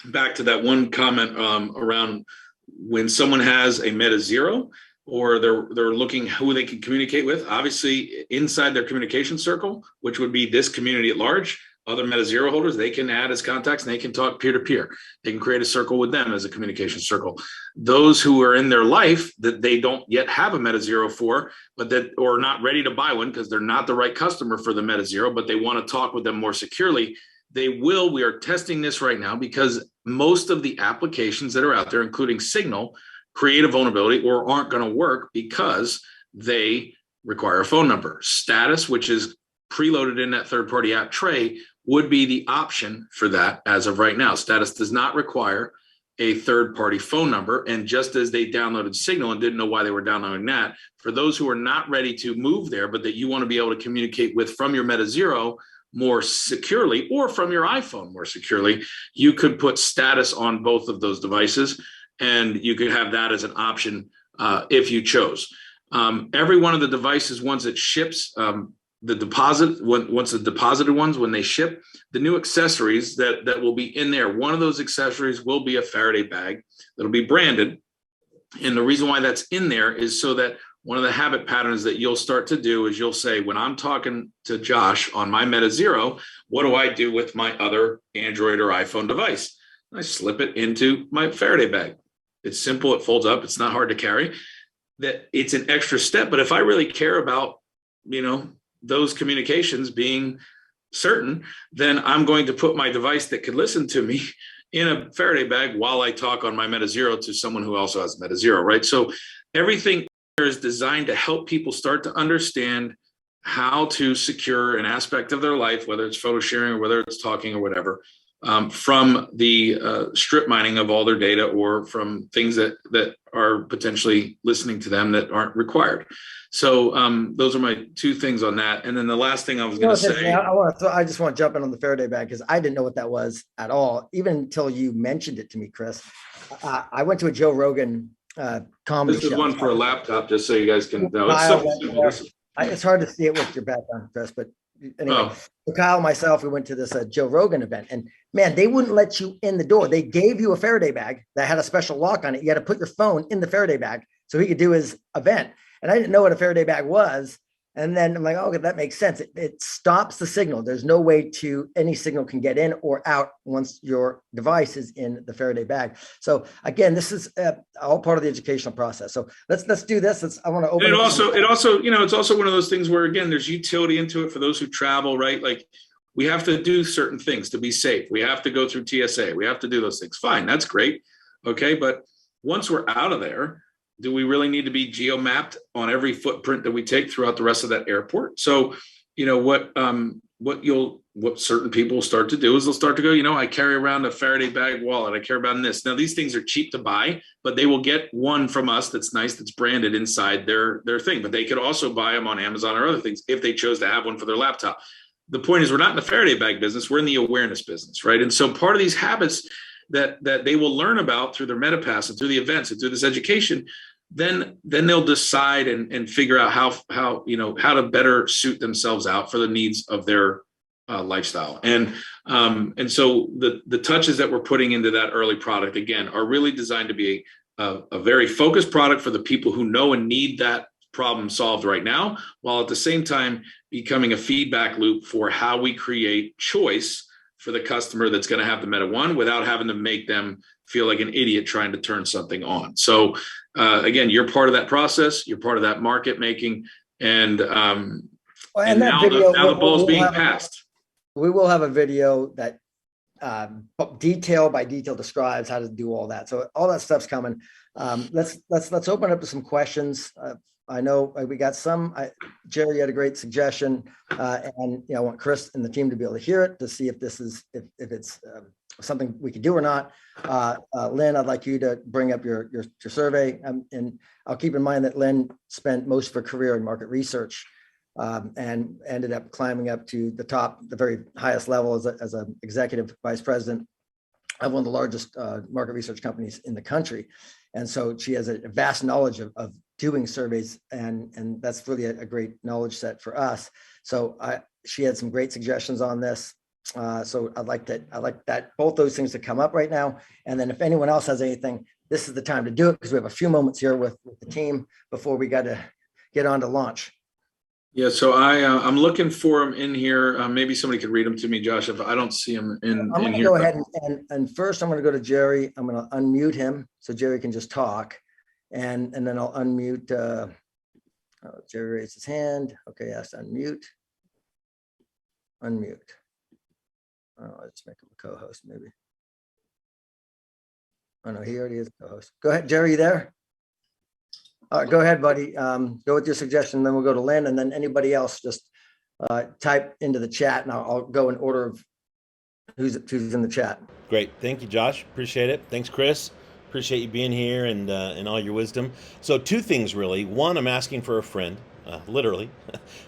back to that one comment around when someone has a Meta Xero or they're looking who they can communicate with, obviously inside their communication circle, which would be this community at large, other Meta Xero holders, they can add as contacts and they can talk peer-to-peer. They can create a circle with them as a communication circle. Those who are in their life that they don't yet have a Meta Xero for, or not ready to buy one because they're not the right customer for the Meta Xero, but they want to talk with them more securely, we are testing this right now because most of the applications that are out there, including Signal, create a vulnerability or aren't going to work because they require a phone number. Status, which is preloaded in that third-party app tray, would be the option for that as of right now. Status does not require a third-party phone number. And just as they downloaded Signal and didn't know why they were downloading that, for those who are not ready to move there, but that you want to be able to communicate with from your Meta Xero more securely or from your iPhone more securely, you could put Status on both of those devices, and you could have that as an option if you chose. Every one of the devices, once it ships, once the deposited ones, when they ship, the new accessories that will be in there, one of those accessories will be a Faraday bag that'll be branded. And the reason why that's in there is so that one of the habit patterns that you'll start to do is you'll say, when I'm talking to Josh on my Meta Xero, what do I do with my other Android or iPhone device? I slip it into my Faraday bag. It's simple. It folds up. It's not hard to carry. That it's an extra step. But if I really care about, those communications being certain, then I'm going to put my device that could listen to me in a Faraday bag while I talk on my Meta Xero to someone who also has Meta Xero, right? So everything is designed to help people start to understand how to secure an aspect of their life, whether it's photo sharing or whether it's talking or whatever, from the strip mining of all their data, or from things that are potentially listening to them that aren't required. So those are my two things on that. And then the last thing I was going to say, I just want to jump in on the Faraday bag, because I didn't know what that was at all, even until you mentioned it to me, Chris. I went to a Joe Rogan comedy show. This is one for a laptop, just so you guys can know. It's hard to see it with your background, Chris, but anyway, so Kyle and myself, we went to this Joe Rogan event, and man, they wouldn't let you in the door. They gave you a Faraday bag that had a special lock on it. You had to put your phone in the Faraday bag so he could do his event. And I didn't know what a Faraday bag was. And then I'm like, oh, okay, that makes sense. It stops the signal. There's no way any signal can get in or out once your device is in the Faraday bag. So again, this is all part of the educational process. So let's do this. I want to open. It also, it's also one of those things where, again, there's utility into it for those who travel, right? Like, we have to do certain things to be safe. We have to go through TSA. We have to do those things. Fine, that's great. Okay, but once we're out of there, do we really need to be geo-mapped on every footprint that we take throughout the rest of that airport? So, what certain people will start to do is they'll start to go, I carry around a Faraday bag wallet. I carry around this. Now, these things are cheap to buy, but they will get one from us that's nice, that's branded inside their thing. But they could also buy them on Amazon or other things if they chose to have one for their laptop. The point is, we're not in the Faraday bag business. We're in the awareness business, right? And so part of these habits that they will learn about through their MetaPass and through the events and through this education, then they'll decide and figure out how to better suit themselves out for the needs of their lifestyle. And so the touches that we're putting into that early product, again, are really designed to be a very focused product for the people who know and need that problem solved right now, while at the same time becoming a feedback loop for how we create choice for the customer that's going to have the Meta One without having to make them feel like an idiot trying to turn something on. So again, you're part of that process. You're part of that market making. And now the ball's being passed. We will have a video that detail by detail describes how to do all that. So all that stuff's coming. Let's open up to some questions. I know we got some. Jerry had a great suggestion, and I want Chris and the team to be able to hear it to see if this is if it's something we can do or not. Lynn, I'd like you to bring up your survey, and I'll keep in mind that Lynn spent most of her career in market research, and ended up climbing up to the very highest level as an executive vice president of one of the largest market research companies in the country. And so she has a vast knowledge of doing surveys, and that's really a great knowledge set for us. So she had some great suggestions on this. So I'd like that both those things to come up right now. And then if anyone else has anything, this is the time to do it, because we have a few moments here with the team before we got to get on to launch. Yeah, so I'm looking for them in here. Maybe somebody could read them to me, Josh, if I don't see them in I'm going to go ahead and first I'm going to go to Jerry. I'm going to unmute him so Jerry can just talk, and then I'll unmute. Jerry raised his hand. Okay, yes, unmute. Let's make him a co-host, maybe. Oh no, he already is a co-host. Go ahead, Jerry, you there? All right, go ahead, buddy. Go with your suggestion, then we'll go to Lynn, and then anybody else just type into the chat, and I'll go in order of who's in the chat. Great, thank you, Josh. Appreciate it. Thanks, Chris. Appreciate you being here and all your wisdom. So two things really. One, I'm asking for a friend, literally.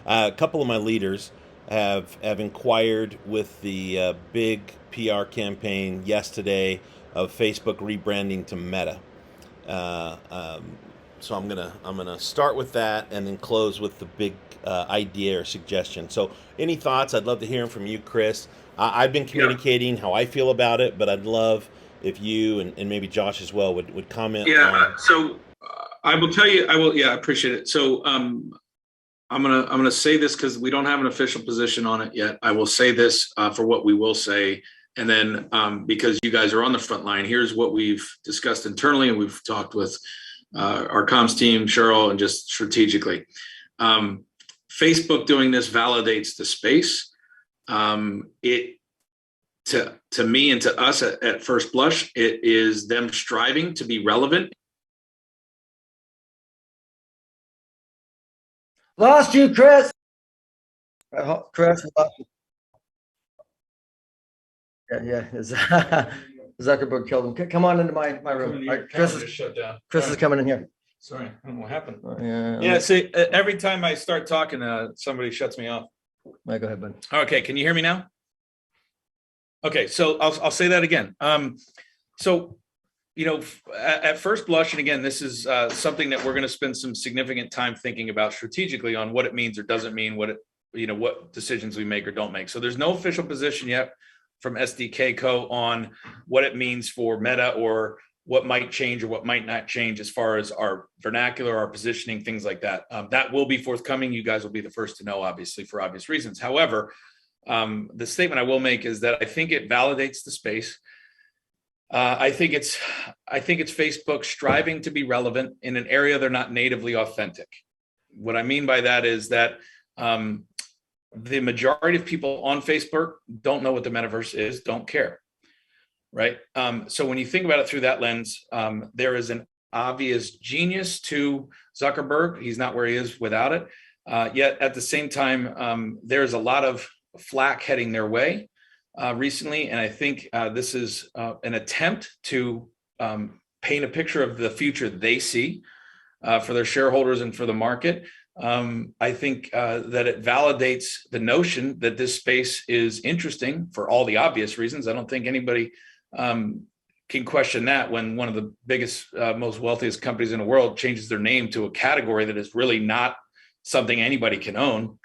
A couple of my leaders have inquired with the big PR campaign yesterday of Facebook rebranding to Meta. So I'm gonna start with that and then close with the big idea or suggestion. So any thoughts? I'd love to hear them from you, Chris. I've been communicating how I feel about it, but I'd love if you and maybe Josh as well would comment. Yeah. So I will tell you. I will. Yeah, I appreciate it. So I'm gonna say this because we don't have an official position on it yet. I will say this for what we will say. And then because you guys are on the front line, here's what we've discussed internally, and we've talked with our comms team, Cheryl, and just strategically. Facebook doing this validates the space. It to me and to us at first blush, it is them striving to be relevant. Lost you, Chris. Chris, lost you. Yeah. Zuckerberg killed him. Come on into my room. All right, Chris is coming in here. Sorry, I don't know what happened. Yeah. See, every time I start talking, somebody shuts me off. Go ahead, bud. Okay, can you hear me now? Okay, so I'll say that again. So, at first blush, and again, this is something that we're going to spend some significant time thinking about strategically on what it means or doesn't mean, what decisions we make or don't make. So there's no official position yet from SDKco on what it means for Meta or what might change or what might not change as far as our vernacular, our positioning, things like that. That will be forthcoming. You guys will be the first to know, obviously, for obvious reasons. However, the statement I will make is that I think it validates the space. I think it's Facebook striving to be relevant in an area they're not natively authentic. What I mean by that is that the majority of people on Facebook don't know what the metaverse is, don't care, right? So when you think about it through that lens, there is an obvious genius to Zuckerberg. He's not where he is without it. Yet at the same time, there's a lot of flack heading their way recently. And I think this is an attempt to paint a picture of the future they see for their shareholders and for the market. I think that it validates the notion that this space is interesting for all the obvious reasons. I don't think anybody can question that when one of the biggest, most wealthiest companies in the world changes their name to a category that is really not something anybody can own.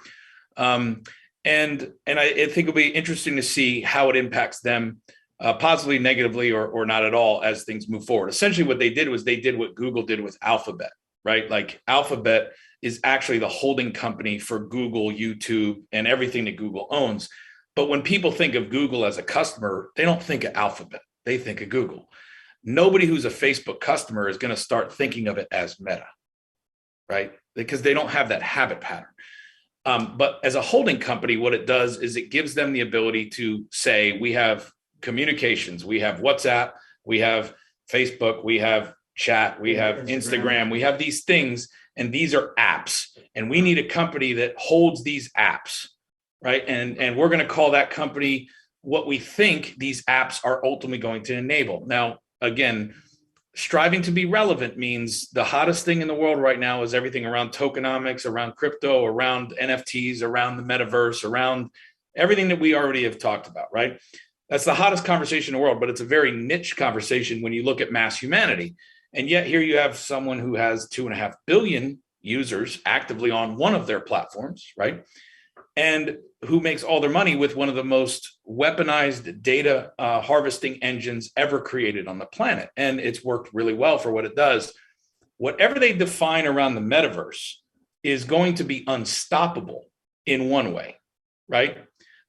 And I think it'll be interesting to see how it impacts them positively, negatively, or not at all as things move forward. Essentially, what they did was they did what Google did with Alphabet, right? Like Alphabet is actually the holding company for Google, YouTube, and everything that Google owns. But when people think of Google as a customer, they don't think of Alphabet. They think of Google. Nobody who's a Facebook customer is going to start thinking of it as Meta, right? Because they don't have that habit pattern. But as a holding company, what it does is it gives them the ability to say, we have communications, we have WhatsApp, we have Facebook, we have chat, we have Instagram, we have these things, and these are apps. And we need a company that holds these apps, right? And we're going to call that company what we think these apps are ultimately going to enable. Now, again, striving to be relevant means the hottest thing in the world right now is everything around tokenomics, around crypto, around NFTs, around the metaverse, around everything that we already have talked about, right? That's the hottest conversation in the world, but it's a very niche conversation when you look at mass humanity. And yet here you have someone who has 2.5 billion users actively on one of their platforms, right? And who makes all their money with one of the most weaponized data harvesting engines ever created on the planet. And it's worked really well for what it does. Whatever they define around the metaverse is going to be unstoppable in one way, right?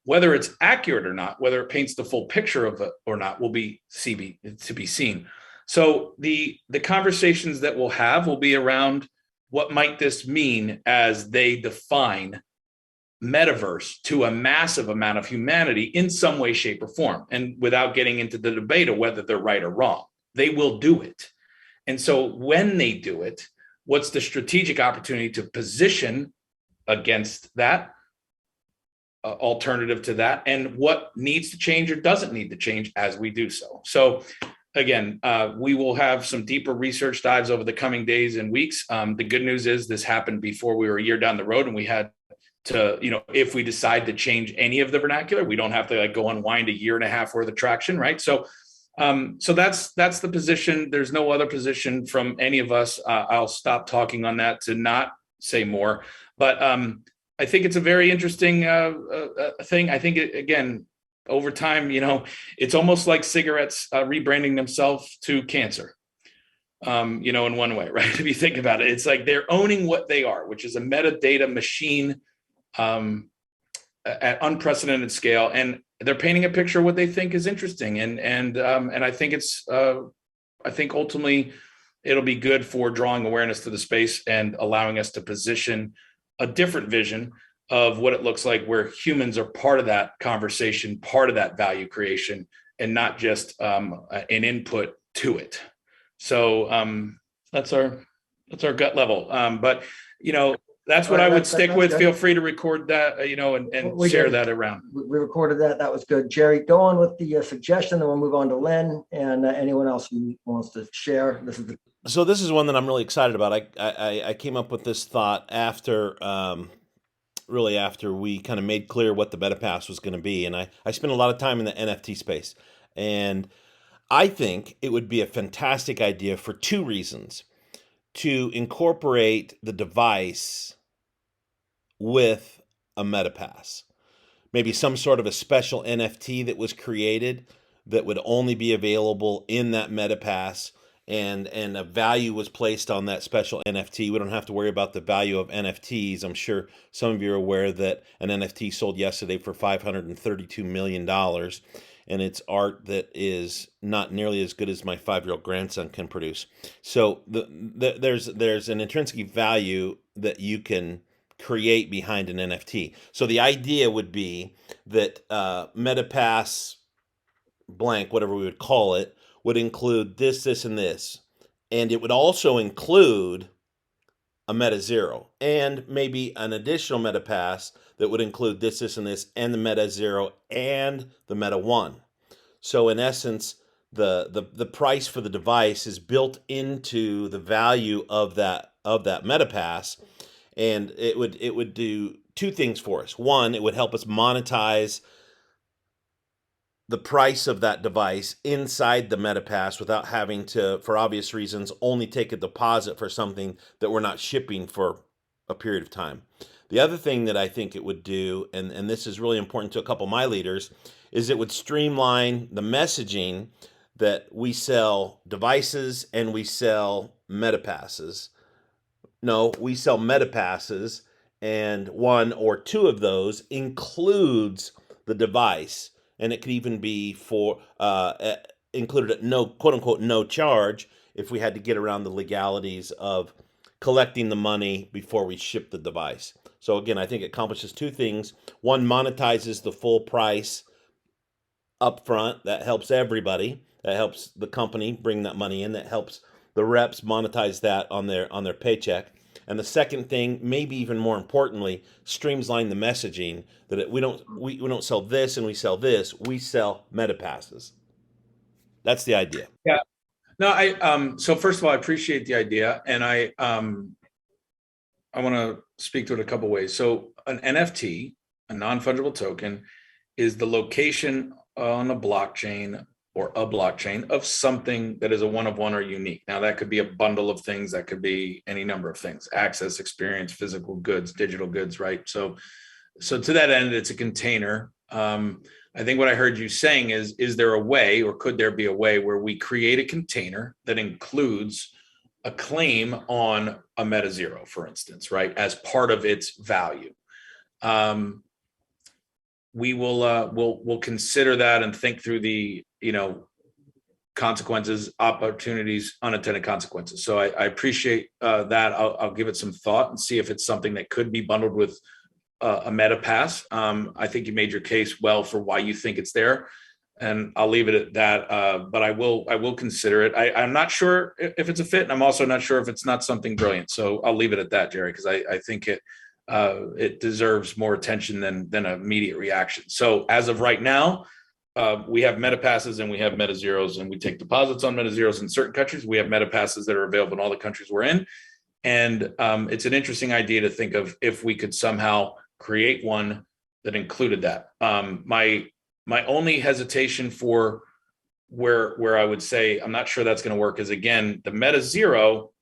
Whether it's accurate or not, whether it paints the full picture of it or not, will be to be seen. So the conversations that we'll have will be around what might this mean as they define metaverse to a massive amount of humanity in some way, shape, or form. And without getting into the debate of whether they're right or wrong, they will do it. And so when they do it, what's the strategic opportunity to position against that alternative to that, and what needs to change or doesn't need to change as we do so. So again, we will have some deeper research dives over the coming days and weeks. The good news is this happened before we were a year down the road, and we had to, if we decide to change any of the vernacular, we don't have to go unwind a year and a half worth of traction, right? So that's the position. There's no other position from any of us. I'll stop talking on that to not say more, but I think it's a very interesting thing. I think again, over time, it's almost like cigarettes rebranding themselves to cancer, in one way, right? If you think about it, it's like they're owning what they are, which is a metadata machine at unprecedented scale, and they're painting a picture of what they think is interesting, and I think I think ultimately it'll be good for drawing awareness to the space and allowing us to position a different vision of what it looks like, where humans are part of that conversation, part of that value creation, and not just an input to it. So that's our gut level. But That's All what right, I would that's stick with. good. Feel free to record that, and We share did. that around. We recorded that. That was good. Jerry, go on with the suggestion, then we'll move on to Len and anyone else who wants to share. So this is one that I'm really excited about. I came up with this thought after really after we kind of made clear what the MetaPass was going to be, and I spent a lot of time in the NFT space, and I think it would be a fantastic idea for two reasons: to incorporate the device with a MetaPass, maybe some sort of a special NFT that was created that would only be available in that MetaPass, and a value was placed on that special NFT. We don't have to worry about the value of NFTs. I'm sure some of you are aware that an NFT sold yesterday for $532 million, and it's art that is not nearly as good as my 5-year-old grandson can produce. So there's an intrinsic value that you can create behind an NFT. So the idea would be that MetaPass blank, whatever we would call it, would include this, and this. And it would also include a Meta Zero and maybe an additional MetaPass that would include this, and this, and the Meta Zero and the Meta One. So in essence, the price for the device is built into the value of that MetaPass, and it would do two things for us. One, it would help us monetize the price of that device inside the MetaPass without having to, for obvious reasons, only take a deposit for something that we're not shipping for a period of time. The other thing that I think it would do, and this is really important to a couple of my leaders, is it would streamline the messaging that we sell devices and we sell MetaPasses. No, we sell MetaPasses, and one or two of those includes the device, and it could even be for included at no, quote unquote, no charge if we had to get around the legalities of collecting the money before we ship the device. So again, I think it accomplishes two things. One, monetizes the full price up front. That helps everybody. That helps the company bring that money in. That helps the reps monetize that on their paycheck. And the second thing, maybe even more importantly, streamline the messaging that we don't sell this and we sell this. We sell MetaPasses. That's the idea. Yeah. No, so first of all, I appreciate the idea, and I want to speak to it a couple ways. So an NFT, a non-fungible token, is the location on a blockchain or a blockchain of something that is a one of one or unique. Now that could be a bundle of things, that could be any number of things: access, experience, physical goods, digital goods, right? So to that end, it's a container. I think what I heard you saying is there a way, or could there be a way, where we create a container that includes a claim on a Meta Zero, for instance, right, as part of its value? We will we'll consider that and think through the consequences, opportunities, unintended consequences. So I appreciate that. I'll give it some thought and see if it's something that could be bundled with a MetaPass. I think you made your case well for why you think it's there, and I'll leave it at that. But I will consider it. I'm not sure if it's a fit, and I'm also not sure if it's not something brilliant. So I'll leave it at that, Jerry, because I think it deserves more attention than an immediate reaction. So as of right now, we have MetaPasses and we have Meta Zeros, and we take deposits on Meta Zeros in certain countries. We have MetaPasses that are available in all the countries we're in. And it's an interesting idea to think of if we could somehow create one that included that. My only hesitation for where I would say I'm not sure that's going to work is, again, the Meta Zero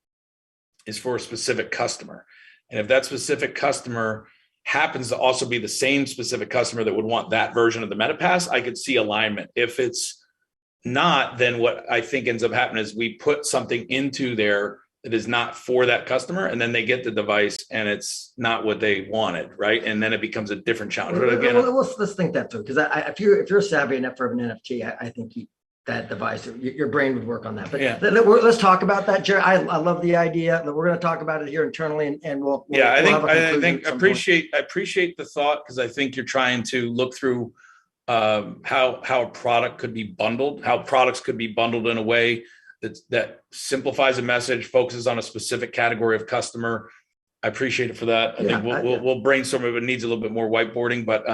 is for a specific customer. And if that specific customer happens to also be the same specific customer that would want that version of the MetaPass, I could see alignment. If it's not, then what I think ends up happening is we put something into there that is not for that customer, and then they get the device and it's not what they wanted, right? And then it becomes a different challenge. But again, let's think that through, because if you're savvy enough for an NFT, I think that device, your brain would work on that. But yeah, let's talk about that, Jerry. I love the idea. We're going to talk about it here internally, and we'll I think appreciate the thought, because I think you're trying to look through how a product could be bundled, how products could be bundled in a way that simplifies a message, focuses on a specific category of customer, I appreciate it for that. I Yeah, think we'll brainstorm if it needs a little bit more whiteboarding, but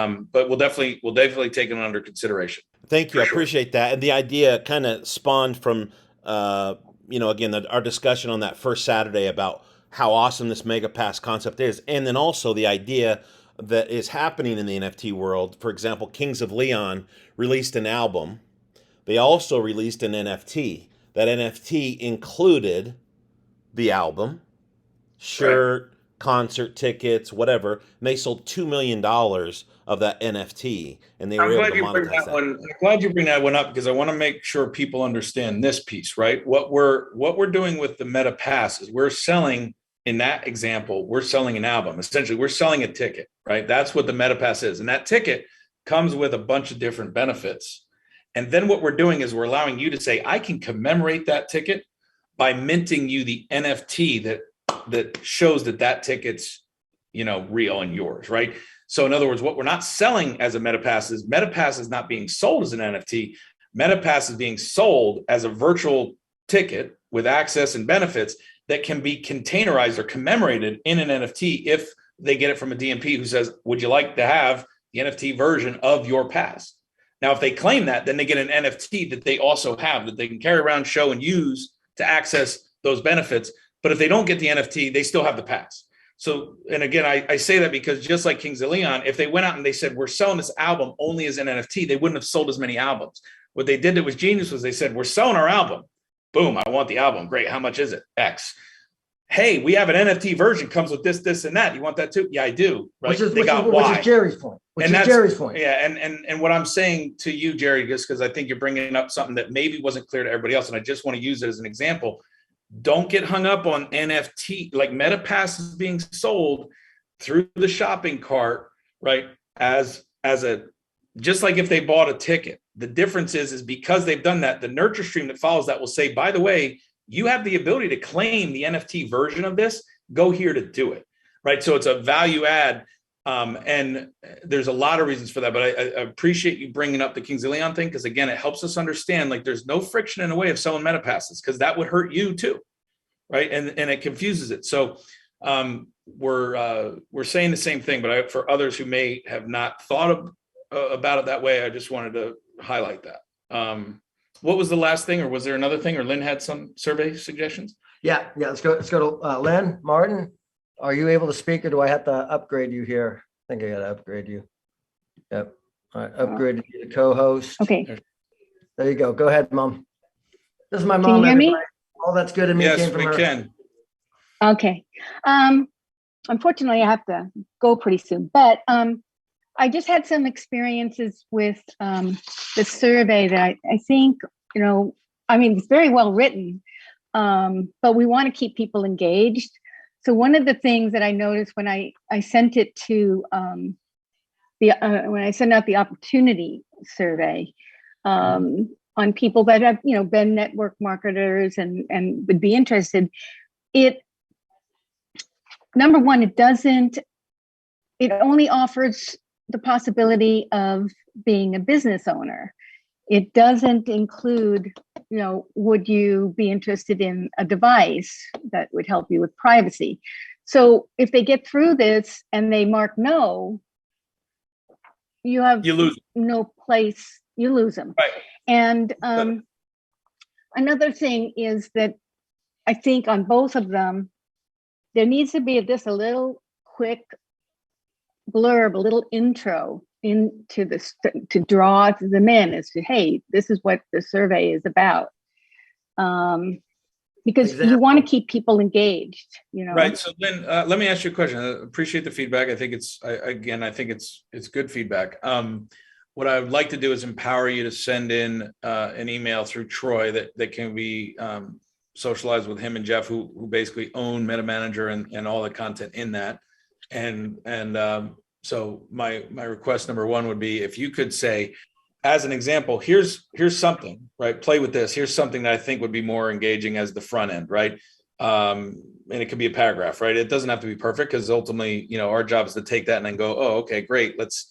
we'll definitely take it under consideration. Thank you. For I sure. appreciate that. And the idea kind of spawned from, again, our discussion on that first Saturday about how awesome this Mega Pass concept is. And then also the idea that is happening in the NFT world. For example, Kings of Leon released an album. They also released an NFT. That NFT included the album, shirt, concert tickets, whatever. And they sold $2 million of that NFT, and they were able to monetize that. I'm glad you bring that one up because I want to make sure people understand this piece, right? What we're doing with the Meta Pass is we're selling, in that example, we're selling an album. Essentially, we're selling a ticket, right? That's what the Meta Pass is. And that ticket comes with a bunch of different benefits. And then what we're doing is we're allowing you to say, I can commemorate that ticket by minting you the NFT that shows that ticket's, real and yours, right? So in other words, what we're not selling as a MetaPass is not being sold as an NFT. MetaPass is being sold as a virtual ticket with access and benefits that can be containerized or commemorated in an NFT if they get it from a DMP who says, would you like to have the NFT version of your pass? Now, if they claim that, then they get an NFT that they also have that they can carry around, show, and use to access those benefits. But if they don't get the NFT, they still have the pass. So, and again, I say that because just like Kings of Leon, if they went out and they said, we're selling this album only as an NFT, they wouldn't have sold as many albums. What they did that was genius was they said, we're selling our album. Boom, I want the album. Great. How much is it? X. Hey, we have an NFT version, comes with this, and that. You want that too? Yeah, I do. Right? Which is Jerry's point. Yeah, and what I'm saying to you, Jerry, just because I think you're bringing up something that maybe wasn't clear to everybody else, and I just want to use it as an example. Don't get hung up on NFT, like MetaPass is being sold through the shopping cart, right? As a, just like if they bought a ticket. The difference is because they've done that, the nurture stream that follows that will say, by the way, you have the ability to claim the NFT version of this, go here to do it, right? So it's a value add. And there's a lot of reasons for that, but I appreciate you bringing up the Kings of Leon thing, because again, it helps us understand like there's no friction in the way of selling MetaPasses, because that would hurt you too, right? And it confuses it. So we're saying the same thing, but for others who may have not thought about it that way, I just wanted to highlight that. What was the last thing, or was there another thing, or Lynn had some survey suggestions? Yeah. Let's go to Lynn Martin. Are you able to speak, or do I have to upgrade you here? I think I got to upgrade you. Yep. All right. Upgrade you to co-host. Okay. There you go. Go ahead, Mom. This is my mom. Can you hear me? All that's good in me came from her. Yes, we can. Okay. Unfortunately, I have to go pretty soon, but I just had some experiences with the survey that I think, it's very well written, but we want to keep people engaged. So one of the things that I noticed when I sent it to when I sent out the opportunity survey on people that have been network marketers and would be interested, number one, it only offers the possibility of being a business owner. It doesn't include, would you be interested in a device that would help you with privacy? So if they get through this and they mark no, you lose no place, you lose them. Right. And another thing is that I think on both of them, there needs to be just a little quick blurb, a little intro into this to draw them in as to, hey, this is what the survey is about. Because you want to keep people engaged, Right. So then let me ask you a question. I appreciate the feedback. I think it's good feedback. What I would like to do is empower you to send in an email through Troy that can be socialized with him and Jeff, who basically own Meta Manager and all the content in that. So my request number one would be, if you could say, as an example, here's something, right? Play with this. Here's something that I think would be more engaging as the front end, right? And it could be a paragraph, right? It doesn't have to be perfect, because ultimately, our job is to take that and then go, oh, okay, great. Let's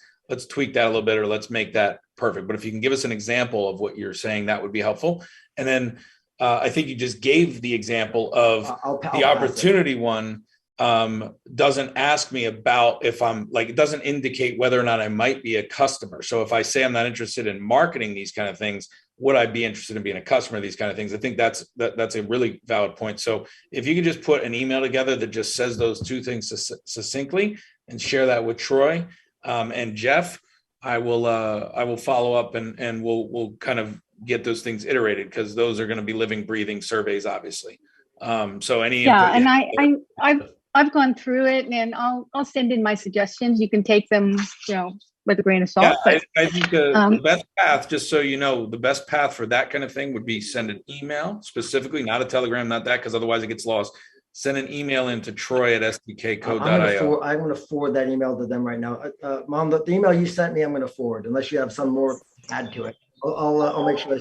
tweak that a little bit, or let's make that perfect. But if you can give us an example of what you're saying, that would be helpful. And then I think you just gave the example of the opportunity one. doesn't ask me about if I'm like, it doesn't indicate whether or not I might be a customer. So if I say I'm not interested in marketing these kind of things, would I be interested in being a customer of these kind of things? I think that's a really valid point. So if you could just put an email together that just says those two things succinctly and share that with Troy and Jeff, I will follow up and we'll kind of get those things iterated, because those are going to be living, breathing surveys, obviously. So any Yeah, input, and I've gone through it, and I'll send in my suggestions. You can take them, with a grain of salt. Yeah, I think the best path, just so you know, the best path for that kind of thing would be send an email specifically, not a telegram, not that, because otherwise it gets lost. Send an email into Troy at SDKco.io. I'm going to forward that email to them right now. Mom, the email you sent me, I'm going to forward, unless you have some more to add to it. I'll make sure.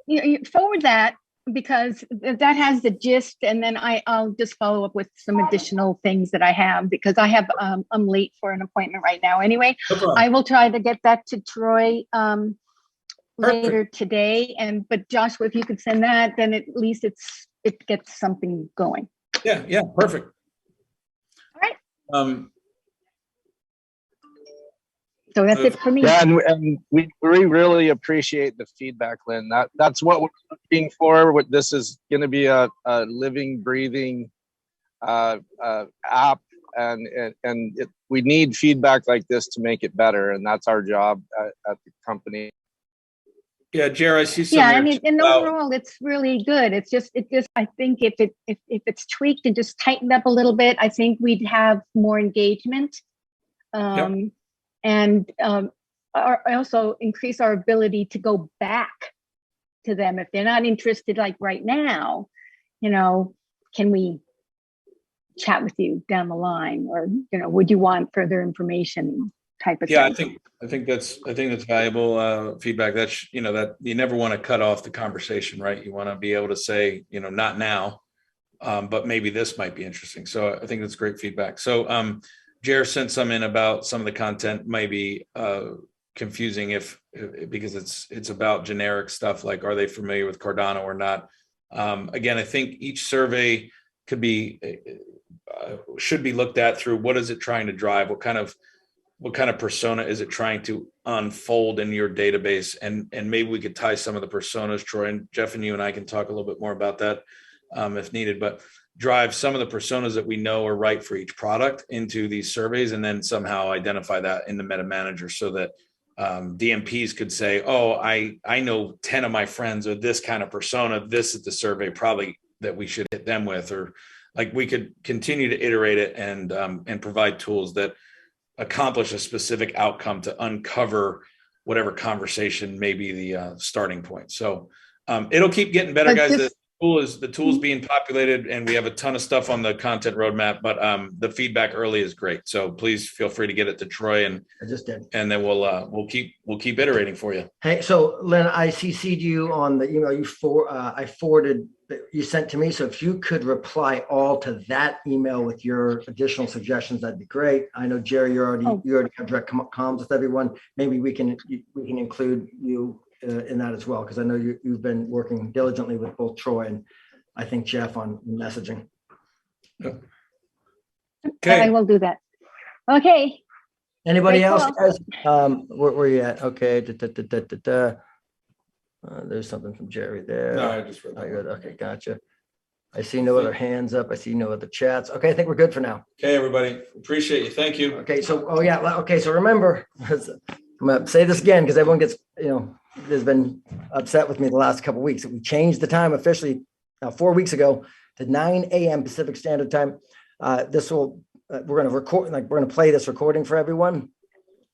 You forward that, because that has the gist, and then I'll just follow up with some additional things that I have, because I'm late for an appointment right now anyway. No I will try to get that to Troy later Perfect. today, but Joshua, if you could send that, then at least it gets something going. Yeah, perfect. All right. So that's it for me. Yeah, and we really appreciate the feedback, Lynn. That's what we're looking for. This is going to be a living, breathing app, and we need feedback like this to make it better, and that's our job at the company. Yeah, Jerry, I see some. Yeah, and overall, it's really good. It just I think if it's tweaked and just tightened up a little bit, I think we'd have more engagement. And also increase our ability to go back to them if they're not interested, like right now. Can we chat with you down the line, or would you want further information type of thing? I think that's valuable feedback. That's that you never want to cut off the conversation, right? You want to be able to say, not now, but maybe this might be interesting. So I think that's great feedback. So Jer sent some in about some of the content might be confusing because it's about generic stuff, like are they familiar with Cardano or not? Again, I think each survey should be looked at through what is it trying to drive, what kind of persona is it trying to unfold in your database, and maybe we could tie some of the personas, Troy and Jeff and you and I can talk a little bit more about that if needed, but drive some of the personas that we know are right for each product into these surveys, and then somehow identify that in the meta manager so that DMPs could say, oh, I know 10 of my friends are this kind of persona. This is the survey probably that we should hit them with, or like we could continue to iterate it and provide tools that accomplish a specific outcome to uncover whatever conversation may be the starting point. So it'll keep getting better, guys. The tool's being populated, and we have a ton of stuff on the content roadmap, but the feedback early is great. So please feel free to get it to Troy, and I just did. And then we'll keep iterating for you. Hey, so Lynn, I CC'd you on the email I forwarded that you sent to me. So if you could reply all to that email with your additional suggestions, that'd be great. I know Jerry, you already have direct comms with everyone. Maybe we can include you in that as well, because I know you've been working diligently with both Troy and I think Jeff on messaging. Yep. Okay, I will do that. Okay. Anybody Great else, call. guys? Where are you at? Okay. There's something from Jerry there. No, I just read that. Okay, gotcha. I see no other hands up. I see no other chats. Okay, I think we're good for now. Okay, everybody. Appreciate you. Thank you. Okay, so so remember, I'm gonna say this again because everyone gets, has been upset with me the last couple of weeks. We changed the time officially 4 weeks ago to 9 a.m. Pacific Standard Time. We're going to record, we're going to play this recording for everyone.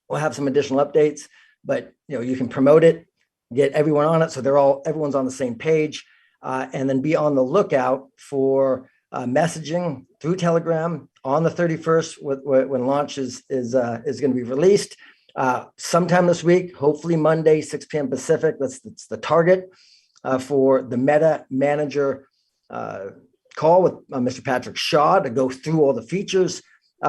We'll have some additional updates, but you can promote it, get everyone on it, so everyone's on the same page, and then be on the lookout for messaging through Telegram on the 31st when launch is going to be released. Sometime this week, hopefully Monday, 6 p.m. Pacific. That's the target for the Meta Manager call with Mr. Patrick Shaw to go through all the features,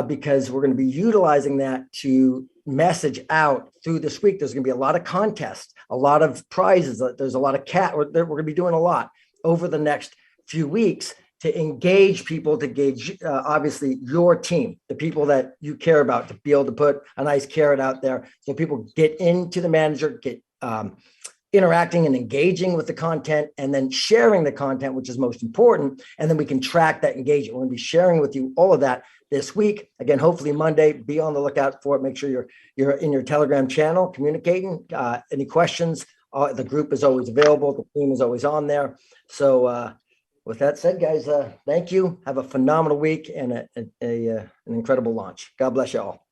because we're going to be utilizing that to message out through this week. There's going to be a lot of contests, a lot of prizes. There's a lot of we're going to be doing a lot over the next few weeks. to engage people, to engage, obviously, your team, the people that you care about, to be able to put a nice carrot out there so people get into the manager, get interacting and engaging with the content, and then sharing the content, which is most important. And then we can track that engagement. We're going to be sharing with you all of that this week. Again, hopefully Monday, be on the lookout for it. Make sure you're in your Telegram channel communicating. Any questions, the group is always available. The team is always on there. So with that said, guys, thank you. Have a phenomenal week and an incredible launch. God bless you all.